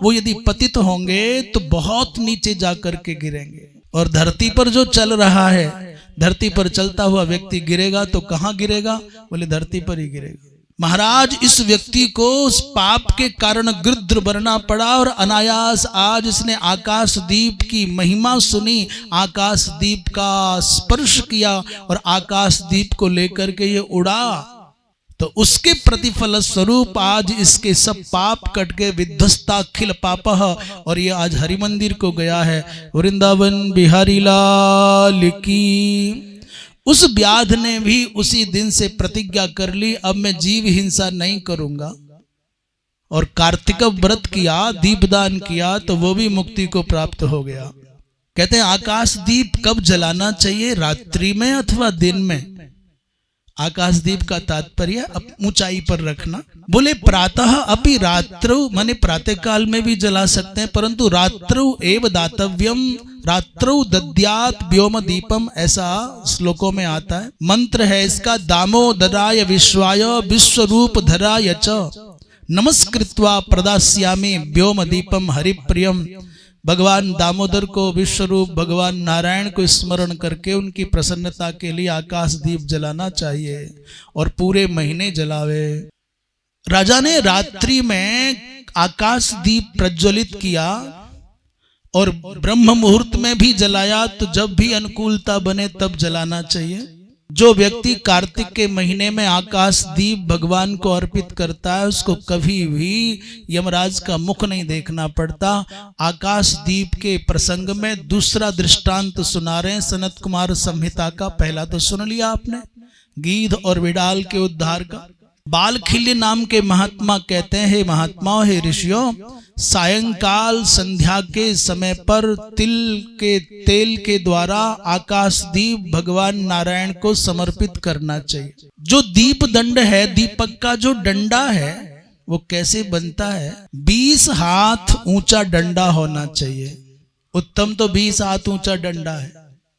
वो यदि पतित होंगे तो बहुत नीचे जाकर के गिरेंगे। और धरती पर जो चल रहा है, धरती पर चलता हुआ व्यक्ति गिरेगा तो कहां गिरेगा? बोले धरती पर ही गिरेगा। महाराज, इस व्यक्ति को उस पाप के कारण गृध्र बनना पड़ा, और अनायास आज इसने आकाश दीप की महिमा सुनी, आकाश दीप का स्पर्श किया और आकाश दीप को लेकर के ये उड़ा, तो उसके प्रतिफल स्वरूप आज इसके सब पाप कट गए। विध्वस्ताखिल पापः, और ये आज हरि मंदिर को गया है। वृंदावन बिहारी लाल की। उस व्याध ने भी उसी दिन से प्रतिज्ञा कर ली, अब मैं जीव हिंसा नहीं करूंगा, और कार्तिक व्रत किया, दीपदान किया, तो वो भी मुक्ति को प्राप्त हो गया। कहते हैं आकाश दीप कब जलाना चाहिए, रात्रि में अथवा दिन में? आकाश दीप का तात्पर्य ऊंचाई पर रखना। बोले प्रातः अपि रात्रौ, माने प्रातः काल में भी जला सकते हैं, परंतु रात्रौ एव दातव्यम, रात्रौ दद्यात् व्योम दीपम, ऐसा श्लोकों में आता है। मंत्र है इसका, दामोदराय विश्वाय विश्वरूप धराय च नमस्कृत्वा प्रदास्यामि व्योम दीपम हरिप्रियम। भगवान दामोदर को, विश्वरूप भगवान नारायण को स्मरण करके उनकी प्रसन्नता के लिए आकाश दीप जलाना चाहिए, और पूरे महीने जलावे। राजा ने रात्रि में आकाश दीप प्रज्वलित किया और ब्रह्म मुहूर्त में भी जलाया, तो जब भी अनुकूलता बने तब जलाना चाहिए। जो व्यक्ति कार्तिक के महीने में आकाश दीप भगवान को अर्पित करता है, उसको कभी भी यमराज का मुख नहीं देखना पड़ता। आकाश दीप के प्रसंग में दूसरा दृष्टांत सुना रहे हैं सनत कुमार संहिता का। पहला तो सुन लिया आपने, गीध और बिडाल के उद्धार का। बालखिल्य नाम के महात्मा कहते हैं, हे महात्माओं, हे ऋषियों, सायंकाल संध्या के समय पर तिल के तेल के द्वारा आकाश दीप भगवान नारायण को समर्पित करना चाहिए। जो दीप दंड है, दीपक का जो डंडा है, वो कैसे बनता है? 20 हाथ ऊंचा डंडा होना चाहिए। उत्तम तो 20 हाथ ऊंचा डंडा है।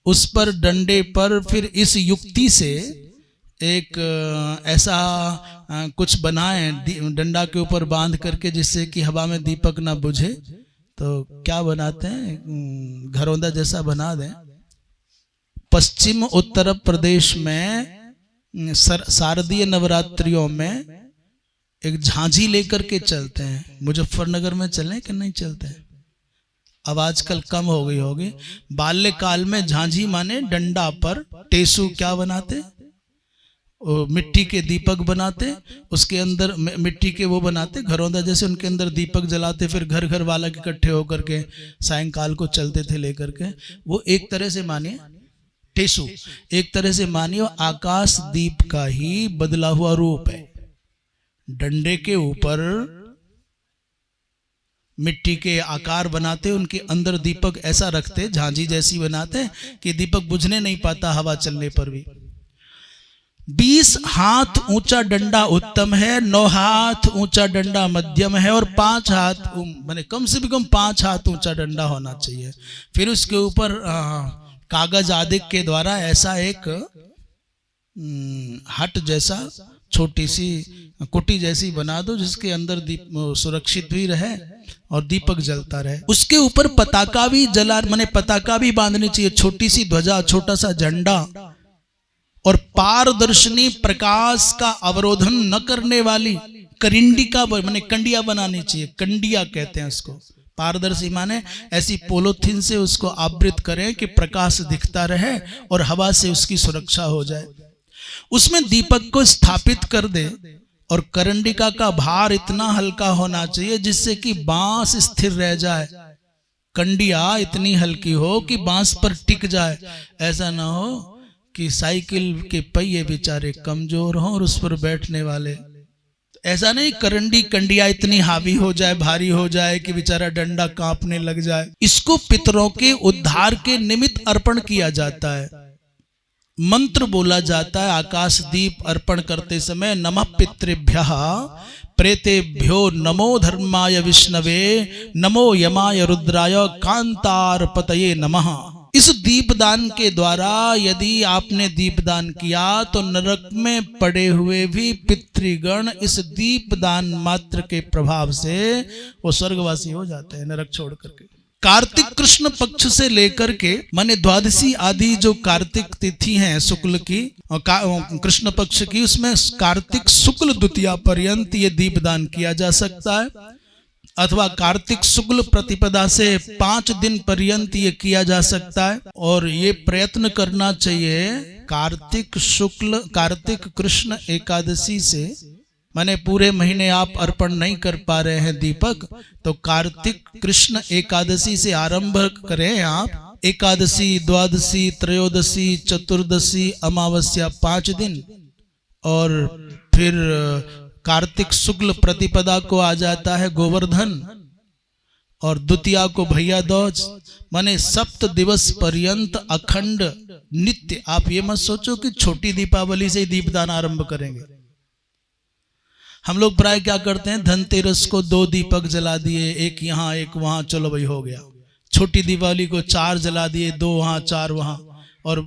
उस पर डंडे पर फिर इस युक्ति से एक ऐसा कुछ बनाए डंडा के ऊपर बांध करके, जिससे कि हवा में दीपक ना बुझे। तो क्या बनाते हैं, घरौंदा जैसा बना दें। पश्चिम उत्तर प्रदेश में शारदीय नवरात्रियों में एक झांझी लेकर के चलते हैं। मुजफ्फरनगर में चलें कि नहीं चलते हैं? अब आजकल कम हो गई होगी। बाल्यकाल में झांझी माने डंडा पर टेसू क्या बनाते, मिट्टी के दीपक बनाते, उसके अंदर मिट्टी के वो बनाते घरौंदा जैसे, उनके अंदर दीपक जलाते, फिर घर घर वाला इकट्ठे होकर के सायंकाल को चलते थे लेकर के। वो एक तरह से मानिए टेसू, एक तरह से मानिए आकाश दीप का ही बदला हुआ रूप है। डंडे के ऊपर मिट्टी के आकार बनाते, उनके अंदर दीपक ऐसा रखते, झांझी जैसी बनाते कि दीपक बुझने नहीं पाता हवा चलने पर भी। 20 हाथ ऊंचा डंडा उत्तम है, 9 हाथ ऊंचा डंडा मध्यम है, और 5 हाथ माने कम से कम 5 हाथ ऊंचा डंडा होना चाहिए। फिर उसके ऊपर कागज आदि के द्वारा ऐसा एक हट जैसा छोटी सी कुटी जैसी बना दो, जिसके अंदर दीप सुरक्षित भी रहे और दीपक जलता रहे। उसके ऊपर पताका भी जला माने पताका भी बांधनी चाहिए, छोटी सी ध्वजा, छोटा सा झंडा, और पारदर्शनी प्रकाश का अवरोधन न करने वाली करिंडिका माने कंडिया बनानी चाहिए। कंडिया कहते हैं उसको। पारदर्शी माने ऐसी पोलोथीन से उसको आवृत करें कि प्रकाश दिखता रहे और हवा से उसकी सुरक्षा हो जाए। उसमें दीपक को स्थापित कर दे, और करंडिका का भार इतना हल्का होना चाहिए जिससे कि बांस स्थिर रह जाए। कंडिया इतनी हल्की हो कि बांस पर टिक जाए। ऐसा ना हो कि साइकिल के पहिए बेचारे कमजोर हों और उस पर बैठने वाले, ऐसा नहीं कंडिया इतनी हावी हो जाए, भारी हो जाए कि बेचारा डंडा कांपने लग जाए। इसको पितरों के उद्धार के निमित्त अर्पण किया जाता है। मंत्र बोला जाता है आकाश दीप अर्पण करते समय, नमः पितृभ्यः प्रेतेभ्यो नमो धर्माय विष्णवे नमो यमाय रुद्राय कांतारपतये नमः। इस दीपदान के द्वारा यदि आपने दीपदान किया तो नरक में पड़े हुए भी पितृगण इस दीपदान मात्र के प्रभाव से वो स्वर्गवासी हो जाते हैं, नरक छोड़ करके। कार्तिक कृष्ण पक्ष से लेकर के माने द्वादशी आदि जो कार्तिक तिथि हैं शुक्ल की और कृष्ण पक्ष की, उसमें कार्तिक शुक्ल द्वितीया पर्यंत ये दीपदान किया जा सकता है, अथवा कार्तिक शुक्ल प्रतिपदा से 5 दिन पर्यंत ये किया जा सकता है। और ये प्रयत्न करना चाहिए कार्तिक कृष्ण एकादशी से, माने पूरे महीने आप अर्पण नहीं कर पा रहे हैं दीपक, तो कार्तिक कृष्ण एकादशी से आरंभ करें आप। एकादशी, द्वादशी, त्रयोदशी, चतुर्दशी, अमावस्या 5 दिन, और फिर कार्तिक शुक्ल प्रतिपदा को आ जाता है गोवर्धन, और द्वितीया को भैया दूज, माने 7 दिवस पर्यंत अखंड नित्य। आप ये मत सोचो कि छोटी दीपावली से ही दीपदान आरंभ करेंगे। हम लोग प्राय क्या करते हैं, धनतेरस को 2 दीपक जला दिए, एक यहाँ एक वहां, चलो भाई हो गया। छोटी दीपावली को 4 जला दिए, 2 वहां 4 वहां, और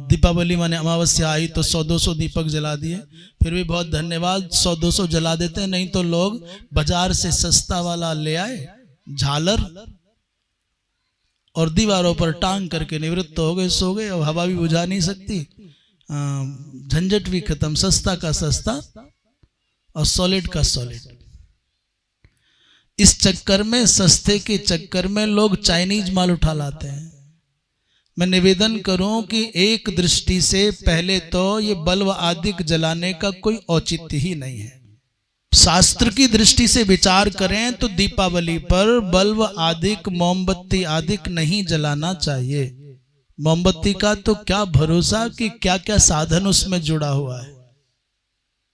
दीपावली माने अमावस्या आई तो 100-200 दीपक जला दिए। फिर भी बहुत धन्यवाद, 100-200 जला देते हैं, नहीं तो लोग बाजार से सस्ता वाला ले आए झालर और दीवारों पर टांग करके निवृत्त हो गए, सो गए। अब हवा भी बुझा नहीं सकती, झंझट भी खत्म, सस्ता का सस्ता और सॉलिड का सॉलिड। इस चक्कर में, सस्ते के चक्कर में लोग चाइनीज माल उठा लाते हैं। मैं निवेदन करूं कि एक दृष्टि से पहले तो ये बल्ब आदि जलाने का कोई औचित्य ही नहीं है। शास्त्र की दृष्टि से विचार करें तो दीपावली पर बल्ब आदि, मोमबत्ती आदि नहीं जलाना चाहिए। मोमबत्ती का तो क्या भरोसा कि क्या क्या साधन उसमें जुड़ा हुआ है।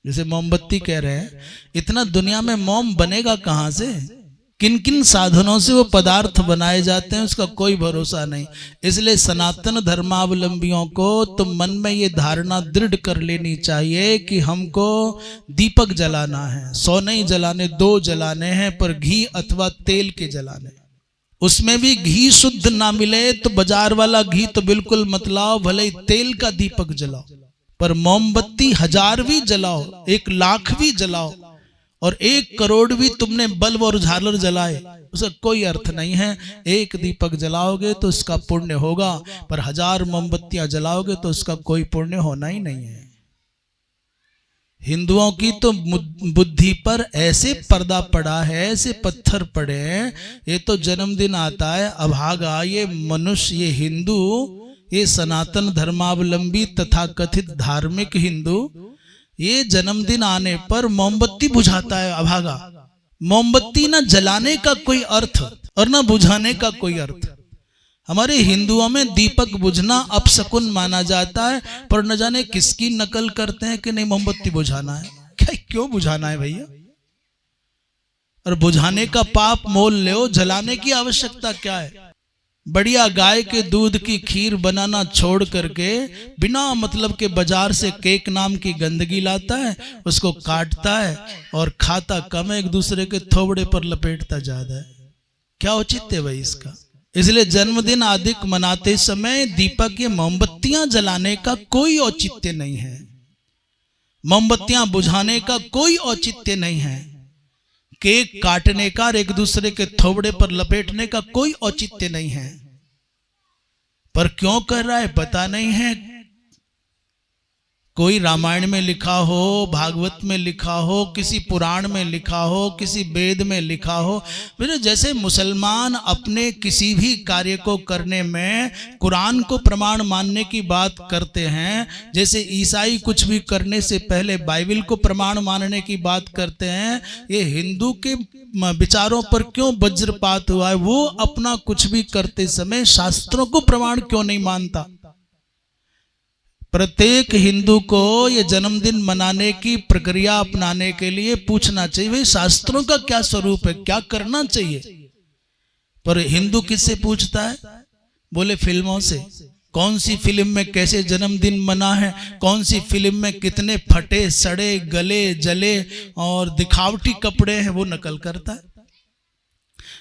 जैसे मोमबत्ती कह रहे हैं, इतना दुनिया में मोम बनेगा कहां से, किन किन साधनों से वो पदार्थ बनाए जाते हैं, उसका कोई भरोसा नहीं। इसलिए सनातन धर्मावलंबियों को तो मन में ये धारणा दृढ़ कर लेनी चाहिए कि हमको दीपक जलाना है, 100 नहीं जलाने, 2 जलाने हैं, पर घी अथवा तेल के जलाने। उसमें भी घी शुद्ध ना मिले तो बाजार वाला घी तो बिल्कुल मत लाओ, भले ही तेल का दीपक जलाओ, पर मोमबत्ती 1000 भी जलाओ, 1 लाख भी जलाओ, और 1 करोड़ भी तुमने बल्ब और झालर जलाए, उसका कोई अर्थ नहीं है। 1 दीपक जलाओगे तो उसका पुण्य होगा, पर 1000 मोमबत्तियां जलाओगे तो उसका कोई पुण्य होना ही नहीं है। हिंदुओं की तो बुद्धि पर ऐसे पर्दा पड़ा है, ऐसे पत्थर पड़े हैं। ये तो जन्मदिन आता है, अभागा ये मनुष्य, ये हिंदू, ये सनातन धर्मावलंबी तथा कथित धार्मिक हिंदू, ये जन्मदिन आने पर मोमबत्ती बुझाता है। अभागा, मोमबत्ती ना जलाने का कोई अर्थ और ना बुझाने का कोई अर्थ। हमारे हिंदुओं में दीपक बुझना अपशकुन माना जाता है, पर न जाने किसकी नकल करते हैं कि नहीं मोमबत्ती बुझाना है। क्या क्यों बुझाना है भैया? और बुझाने का पाप मोल लो, जलाने की आवश्यकता क्या है? बढ़िया गाय के दूध की खीर बनाना छोड़ करके बिना मतलब के बाजार से केक नाम की गंदगी लाता है, उसको काटता है और खाता कम है, एक दूसरे के थोबड़े पर लपेटता ज्यादा है। क्या औचित्य है भाई इसका? इसलिए जन्मदिन आदि मनाते समय दीपक या मोमबत्तियां जलाने का कोई औचित्य नहीं है, मोमबत्तियां बुझाने का कोई औचित्य नहीं है, केक काटने का और एक दूसरे के थोबड़े पर लपेटने का कोई औचित्य नहीं है। पर क्यों कर रहा है पता नहीं है। कोई रामायण में लिखा हो, भागवत में लिखा हो, किसी पुराण में लिखा हो, किसी वेद में लिखा हो। फिर जैसे मुसलमान अपने किसी भी कार्य को करने में कुरान को प्रमाण मानने की बात करते हैं, जैसे ईसाई कुछ भी करने से पहले बाइबल को प्रमाण मानने की बात करते हैं, ये हिंदू के विचारों पर क्यों वज्रपात हुआ है? वो अपना कुछ भी करते समय शास्त्रों को प्रमाण क्यों नहीं मानता? प्रत्येक हिंदू को ये जन्मदिन मनाने की प्रक्रिया अपनाने के लिए पूछना चाहिए, भाई शास्त्रों का क्या स्वरूप है, क्या करना चाहिए। पर हिंदू किससे पूछता है? बोले फिल्मों से। कौन सी फिल्म में कैसे जन्मदिन मना है, कौन सी फिल्म में कितने फटे सड़े गले जले और दिखावटी कपड़े हैं, वो नकल करता है।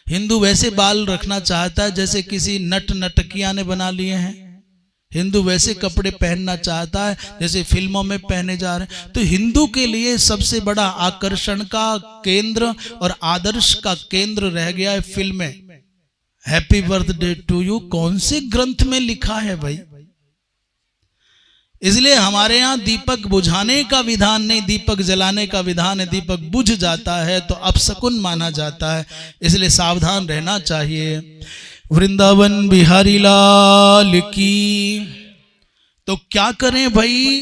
हिंदू वैसे बाल रखना चाहता है जैसे किसी नट नटकिया ने बना लिए हैं। हिंदू वैसे कपड़े पहनना चाहता है जैसे फिल्मों में पहने जा रहे हैं। तो हिंदू के लिए सबसे बड़ा आकर्षण का केंद्र और आदर्श का केंद्र रह गया है फिल्में। हैप्पी बर्थडे टू यू कौन से ग्रंथ में लिखा है भाई? इसलिए हमारे यहाँ दीपक बुझाने का विधान नहीं, दीपक जलाने का विधान है। दीपक बुझ जाता है तो अपशकुन माना जाता है, इसलिए सावधान रहना चाहिए। वृंदावन बिहारी लाल की। तो क्या करें भाई?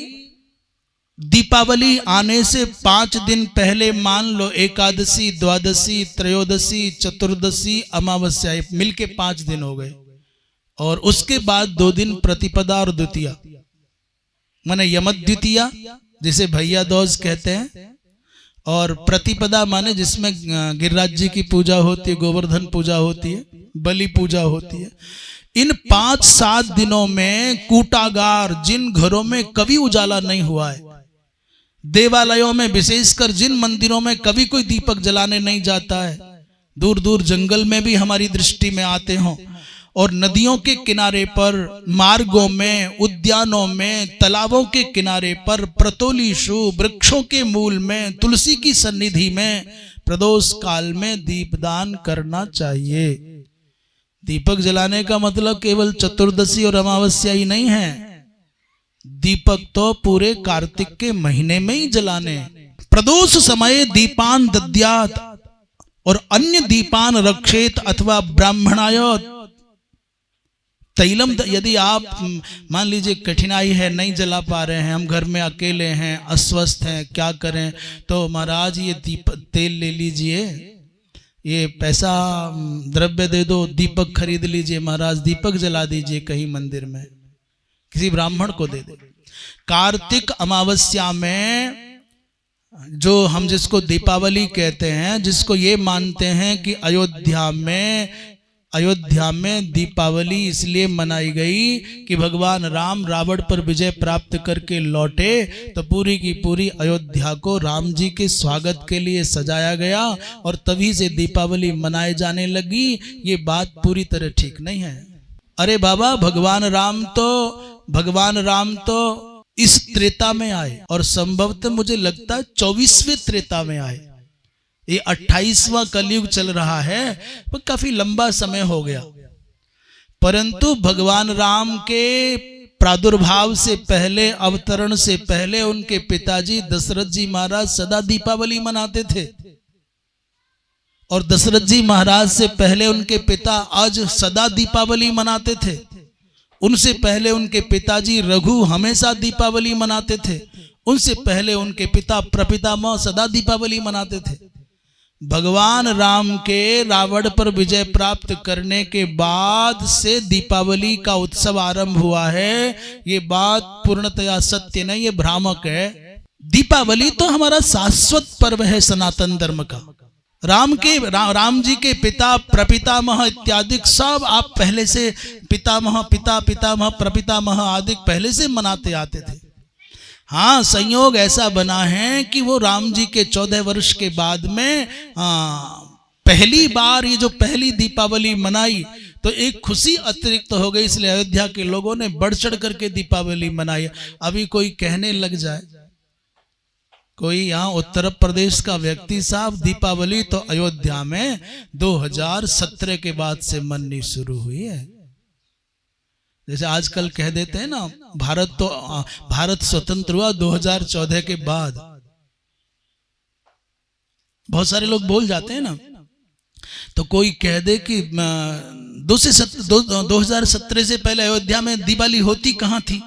दीपावली आने से 5 दिन पहले मान लो एकादशी, द्वादशी, त्रयोदशी, चतुर्दशी, अमावस्या, मिलके 5 दिन हो गए। और उसके बाद 2 दिन प्रतिपदा और द्वितीया, माने यम द्वितीया जिसे भैया दूज कहते हैं, और प्रतिपदा माने जिसमें गिरिराज जी की पूजा होती है, गोवर्धन पूजा होती है, बलि पूजा होती है। इन 5-7 दिनों में कूटागार, जिन घरों में कभी उजाला नहीं हुआ है, देवालयों में विशेषकर जिन मंदिरों में कभी कोई दीपक जलाने नहीं जाता है, दूर दूर जंगल में भी हमारी दृष्टि में आते हों, और नदियों के किनारे पर, मार्गों में, उद्यानों में, तालाबों के किनारे पर, प्रतोलीशु वृक्षों के मूल में, तुलसी की सन्निधि में प्रदोष काल में दीपदान करना चाहिए। दीपक जलाने का मतलब केवल चतुर्दशी और अमावस्या ही नहीं है, दीपक तो पूरे कार्तिक के महीने में ही जलाने। प्रदोष समय दीपान दद्यात और अन्य दीपान रक्षेत अथवा ब्राह्मणाय तैलम। यदि आप मान लीजिए कठिनाई है, नहीं जला पा रहे हैं, हम घर में अकेले हैं, अस्वस्थ हैं, क्या करें, तो महाराज ये तेल ले लीजिए, ये पैसा द्रव्य दे दो, दीपक खरीद लीजिए, महाराज दीपक जला दीजिए कहीं मंदिर में, किसी ब्राह्मण को दे दे। कार्तिक अमावस्या में जो हम जिसको दीपावली कहते हैं, जिसको ये मानते हैं कि अयोध्या में दीपावली इसलिए मनाई गई कि भगवान राम रावण पर विजय प्राप्त करके लौटे, तो पूरी की पूरी अयोध्या को राम जी के स्वागत के लिए सजाया गया और तभी से दीपावली मनाए जाने लगी। ये बात पूरी तरह ठीक नहीं है। अरे बाबा, भगवान राम तो इस त्रेता में आए और संभवतः मुझे लगता है 24वें त्रेता में आए। ये 28वां कलयुग चल रहा है, पर काफी लंबा समय हो गया। परंतु भगवान राम के प्रादुर्भाव से पहले, अवतरण से पहले उनके पिताजी दशरथ जी महाराज सदा दीपावली मनाते थे। और दशरथ जी महाराज से पहले उनके पिता आज सदा दीपावली मनाते थे। उनसे पहले उनके पिताजी रघु हमेशा दीपावली मनाते थे। उनसे पहले उनके पिता प्रपितामह सदा दीपावली मनाते थे। भगवान राम के रावण पर विजय प्राप्त करने के बाद से दीपावली का उत्सव आरंभ हुआ है। ये बात पूर्णतया सत्य नहीं, ये भ्रामक है। दीपावली तो हमारा शाश्वत पर्व है सनातन धर्म का। राम जी के पिता प्रपितामह इत्यादि सब आप पहले से पितामह, पिता पितामह, प्रपितामह आदि पहले से मनाते आते थे। हाँ, संयोग ऐसा बना है कि वो राम जी के 14 वर्ष के बाद में पहली बार ये जो पहली दीपावली मनाई तो एक खुशी अतिरिक्त हो गई, इसलिए अयोध्या के लोगों ने बढ़ चढ़ करके दीपावली मनाई। अभी कोई कहने लग जाए, कोई यहाँ उत्तर प्रदेश का व्यक्ति साहब, दीपावली तो अयोध्या में 2017 के बाद से मननी शुरू हुई है। जैसे आजकल कह देते हैं ना, भारत स्वतंत्र हुआ 2014 के बाद। बहुत सारे लोग बोल जाते हैं ना, तो कोई कह दे कि 2017 से पहले अयोध्या में दिवाली होती कहां थी?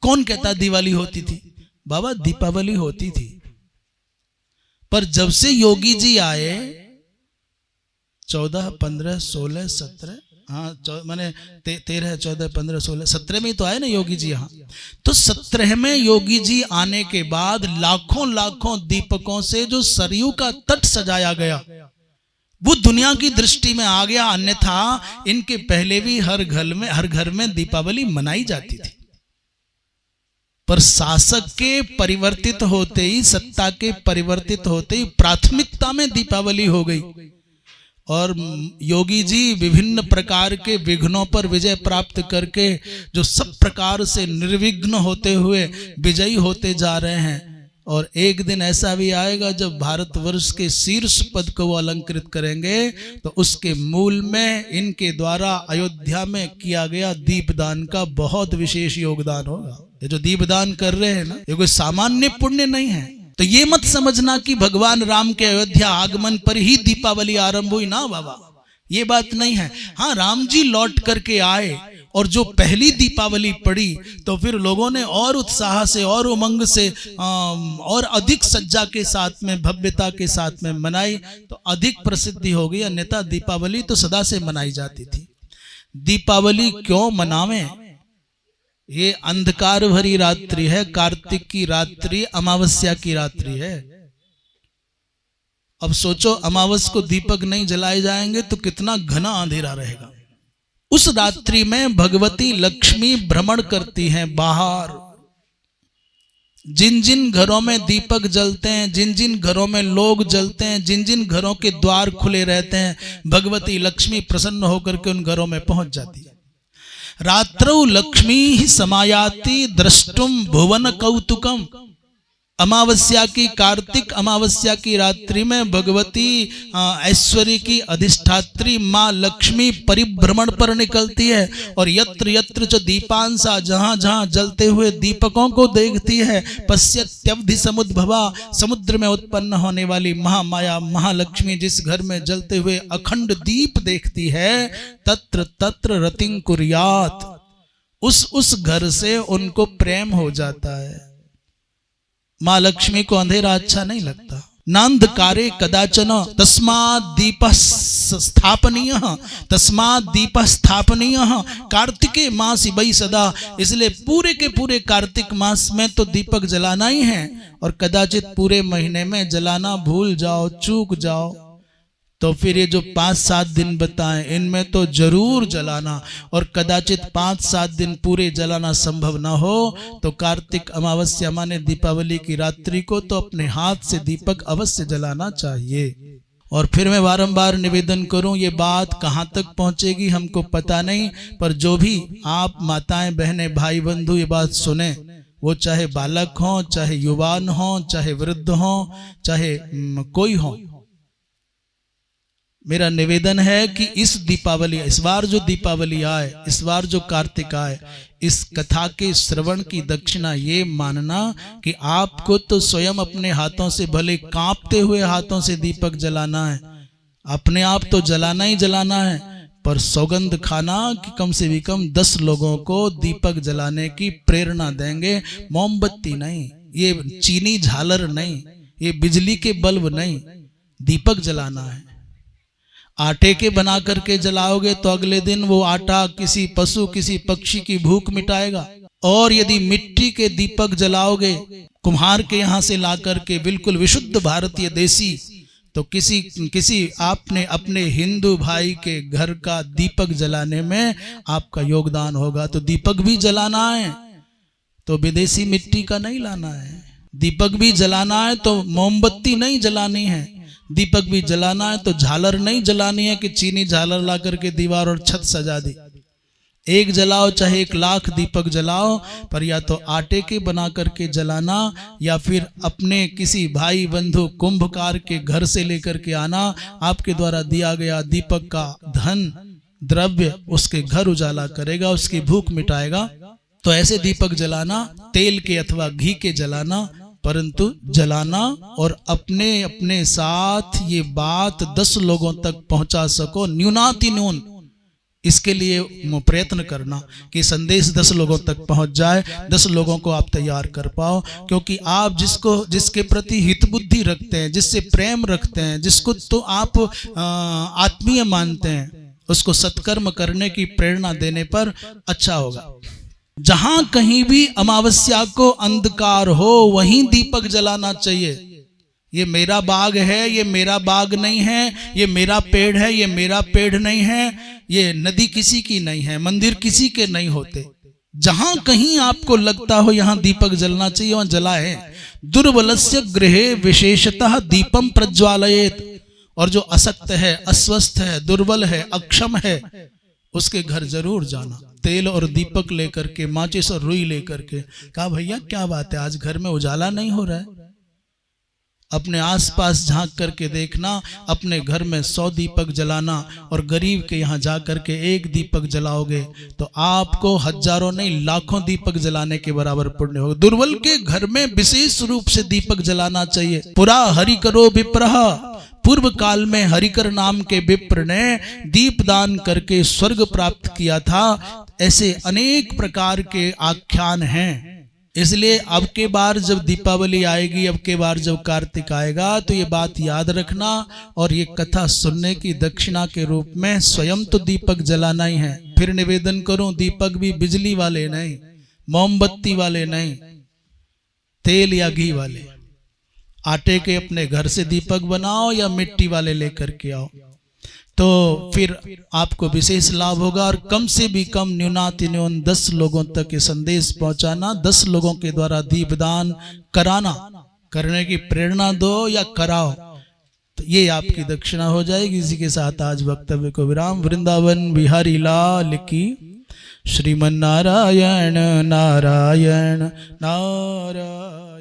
कौन कहता दिवाली होती थी? बाबा, दीपावली होती थी, पर जब से योगी जी आए 14, 15, 16, 17, मैंने 13, 14, 15, 16, 17 में ही तो आए ना योगी जी यहाँ। तो 17 में योगी जी आने के बाद लाखों लाखों दीपकों से जो सरयू का तट सजाया गया वो दुनिया की दृष्टि में आ गया। अन्यथा इनके पहले भी हर घर में दीपावली मनाई जाती थी, पर शासक के परिवर्तित होते ही, सत्ता के परिवर्तित होते ही प्राथमिकता में दीपावली हो गई। और योगी जी विभिन्न प्रकार के विघ्नों पर विजय प्राप्त करके जो सब प्रकार से निर्विघ्न होते हुए विजयी होते जा रहे हैं। और एक दिन ऐसा भी आएगा जब भारतवर्ष के शीर्ष पद को वो अलंकृत करेंगे, तो उसके मूल में इनके द्वारा अयोध्या में किया गया दीपदान का बहुत विशेष योगदान होगा। ये जो दीपदान कर रहे हैं ना, ये कोई सामान्य पुण्य नहीं है। तो ये मत समझना कि भगवान राम के अयोध्या आगमन पर ही दीपावली आरंभ हुई ना बाबा, ये बात नहीं है। हाँ, राम जी लौट करके आए और जो पहली दीपावली पड़ी तो फिर लोगों ने और उत्साह से और उमंग से और अधिक सज्जा के साथ में, भव्यता के साथ में मनाई, तो अधिक प्रसिद्धि हो गई। अन्यथा दीपावली तो सदा से मनाई जाती थी। दीपावली क्यों मनावें? ये अंधकार भरी रात्रि है, कार्तिक की रात्रि, अमावस्या की रात्रि है। अब सोचो, अमावस को दीपक नहीं जलाए जाएंगे तो कितना घना अंधेरा रहेगा। उस रात्रि में भगवती लक्ष्मी भ्रमण करती हैं बाहर। जिन जिन घरों में दीपक जलते हैं, जिन जिन घरों में लोग जलते हैं, जिन जिन घरों के द्वार खुले रहते हैं, भगवती लक्ष्मी प्रसन्न होकर के उन घरों में पहुंच जाती है। रात्रौ लक्ष्मी समायाति द्रष्टुम भुवन कौतुकम। अमावस्या की, कार्तिक अमावस्या की रात्रि में भगवती ऐश्वर्य की अधिष्ठात्री माँ लक्ष्मी परिभ्रमण पर निकलती है और यत्र यत्र च दीपांसा, जहां जहां जलते हुए दीपकों को देखती है, पश्यत्यवधि समुद्भवा, समुद्र में उत्पन्न होने वाली महामाया महालक्ष्मी जिस घर में जलते हुए अखंड दीप देखती है, तत्र तत्र रतिं कुर्यात्, उस घर से उनको प्रेम हो जाता है। माँ लक्ष्मी को अंधेरा अच्छा नहीं लगता। नांधकारे कदाचन तस्मात् दीपः स्थापनीयः, तस्मात् दीपः स्थापनीयः कार्तिके मासी वै सदा। इसलिए पूरे के पूरे कार्तिक मास में तो दीपक जलाना ही है, और कदाचित पूरे महीने में जलाना भूल जाओ, चूक जाओ, तो फिर ये जो 5-7 दिन बताएं इनमें तो जरूर जलाना। और कदाचित 5-7 दिन पूरे जलाना संभव ना हो तो कार्तिक अमावस्या माने दीपावली की रात्रि को तो अपने हाथ से दीपक अवश्य जलाना चाहिए। और फिर मैं बारंबार निवेदन करूं, ये बात कहां तक पहुंचेगी हमको पता नहीं, पर जो भी आप माताएं बहनें भाई बंधु ये बात सुने, वो चाहे बालक हो, चाहे युवान हो, चाहे वृद्ध हो, चाहे कोई हो, मेरा निवेदन है कि इस दीपावली, इस बार जो दीपावली आए, इस बार जो कार्तिक आए, इस कथा के श्रवण की दक्षिणा ये मानना कि आपको तो स्वयं अपने हाथों से, भले कांपते हुए हाथों से दीपक जलाना है, अपने आप तो जलाना ही जलाना है, पर सौगंध खाना कि कम से भी कम 10 लोगों को दीपक जलाने की प्रेरणा देंगे। मोमबत्ती नहीं, ये चीनी झालर नहीं, ये बिजली के बल्ब नहीं, दीपक जलाना है। आटे के बना करके जलाओगे तो अगले दिन वो आटा किसी पशु, किसी पक्षी की भूख मिटाएगा। और यदि मिट्टी के दीपक जलाओगे कुम्हार के यहाँ से ला करके, बिल्कुल विशुद्ध भारतीय देसी, तो किसी आपने अपने हिंदू भाई के घर का दीपक जलाने में आपका योगदान होगा। तो दीपक भी जलाना है तो विदेशी मिट्टी का नहीं लाना है, दीपक भी जलाना है तो मोमबत्ती नहीं जलानी है, दीपक भी जलाना है तो झालर नहीं जलानी है कि चीनी झालर ला करके दीवार और छत सजा दी। एक जलाओ चाहे 1 लाख दीपक जलाओ, पर या तो आटे के बना करके जलाना या फिर अपने किसी भाई बंधु कुंभकार के घर से लेकर के आना। आपके द्वारा दिया गया दीपक का धन द्रव्य उसके घर उजाला करेगा, उसकी भूख मिटाएगा। तो ऐसे दीपक जलाना, तेल के अथवा घी के जलाना, परंतु जलाना और अपने अपने साथ ये बात 10 लोगों तक पहुंचा सको, न्यूनातिन्यून इसके लिए प्रयत्न करना कि संदेश 10 लोगों तक पहुंच जाए, 10 लोगों को आप तैयार कर पाओ। क्योंकि आप जिसके प्रति हित बुद्धि रखते हैं, जिससे प्रेम रखते हैं, जिसको तो आप आत्मीय मानते हैं, उसको सत्कर्म करने की प्रेरणा देने पर अच्छा होगा। जहां कहीं भी अमावस्या को अंधकार हो वहीं दीपक जलाना चाहिए। ये मेरा बाग है, ये मेरा बाग नहीं है, ये मेरा पेड़ है, ये मेरा पेड़ नहीं है, ये नदी किसी की नहीं है, मंदिर किसी के नहीं होते। जहां कहीं आपको लगता हो यहां दीपक जलना चाहिए वहां जलाए। दुर्बलस्य गृहे विशेषतः दीपम प्रज्वालयेत। और जो असक्त है, अस्वस्थ है, दुर्बल है, अक्षम है, उसके घर जरूर जाना, तेल और दीपक लेकर के, माचिस और रुई लेकर के। कहा भैया क्या बात है, आज घर में उजाला नहीं हो रहा है? अपने आसपास झांक करके देखना, अपने घर में 100 दीपक जलाना और गरीब के यहाँ जा करके 1 दीपक जलाओगे तो आपको हजारों नहीं लाखों दीपक जलाने के बराबर पुण्य होगा। दुर्बल के घर में विशेष रूप से दीपक जलाना चाहिए। पुरा हरि करो विप्रह, पूर्व काल में हरिकर नाम के विप्र ने दीप दान करके स्वर्ग प्राप्त किया था। ऐसे अनेक प्रकार के आख्यान हैं। इसलिए अब के बार जब दीपावली आएगी, अब के बार जब कार्तिक आएगा, तो ये बात याद रखना और ये कथा सुनने की दक्षिणा के रूप में स्वयं तो दीपक जलाना ही है। फिर निवेदन करूं, दीपक भी बिजली वाले नहीं, मोमबत्ती वाले नहीं, तेल या घी वाले। आटे के अपने घर से दीपक बनाओ या मिट्टी वाले लेकर के आओ, तो फिर आपको विशेष लाभ होगा। और कम से भी कम न्यूनातिन्यून 10 लोगों तक ये संदेश पहुंचाना, 10 लोगों के द्वारा दीपदान कराना, करने की प्रेरणा दो या कराओ, तो ये आपकी दक्षिणा हो जाएगी। इसी के साथ आज वक्तव्य को विराम। वृंदावन बिहारी लाल की। श्रीमन नारायण नारायण नारायण।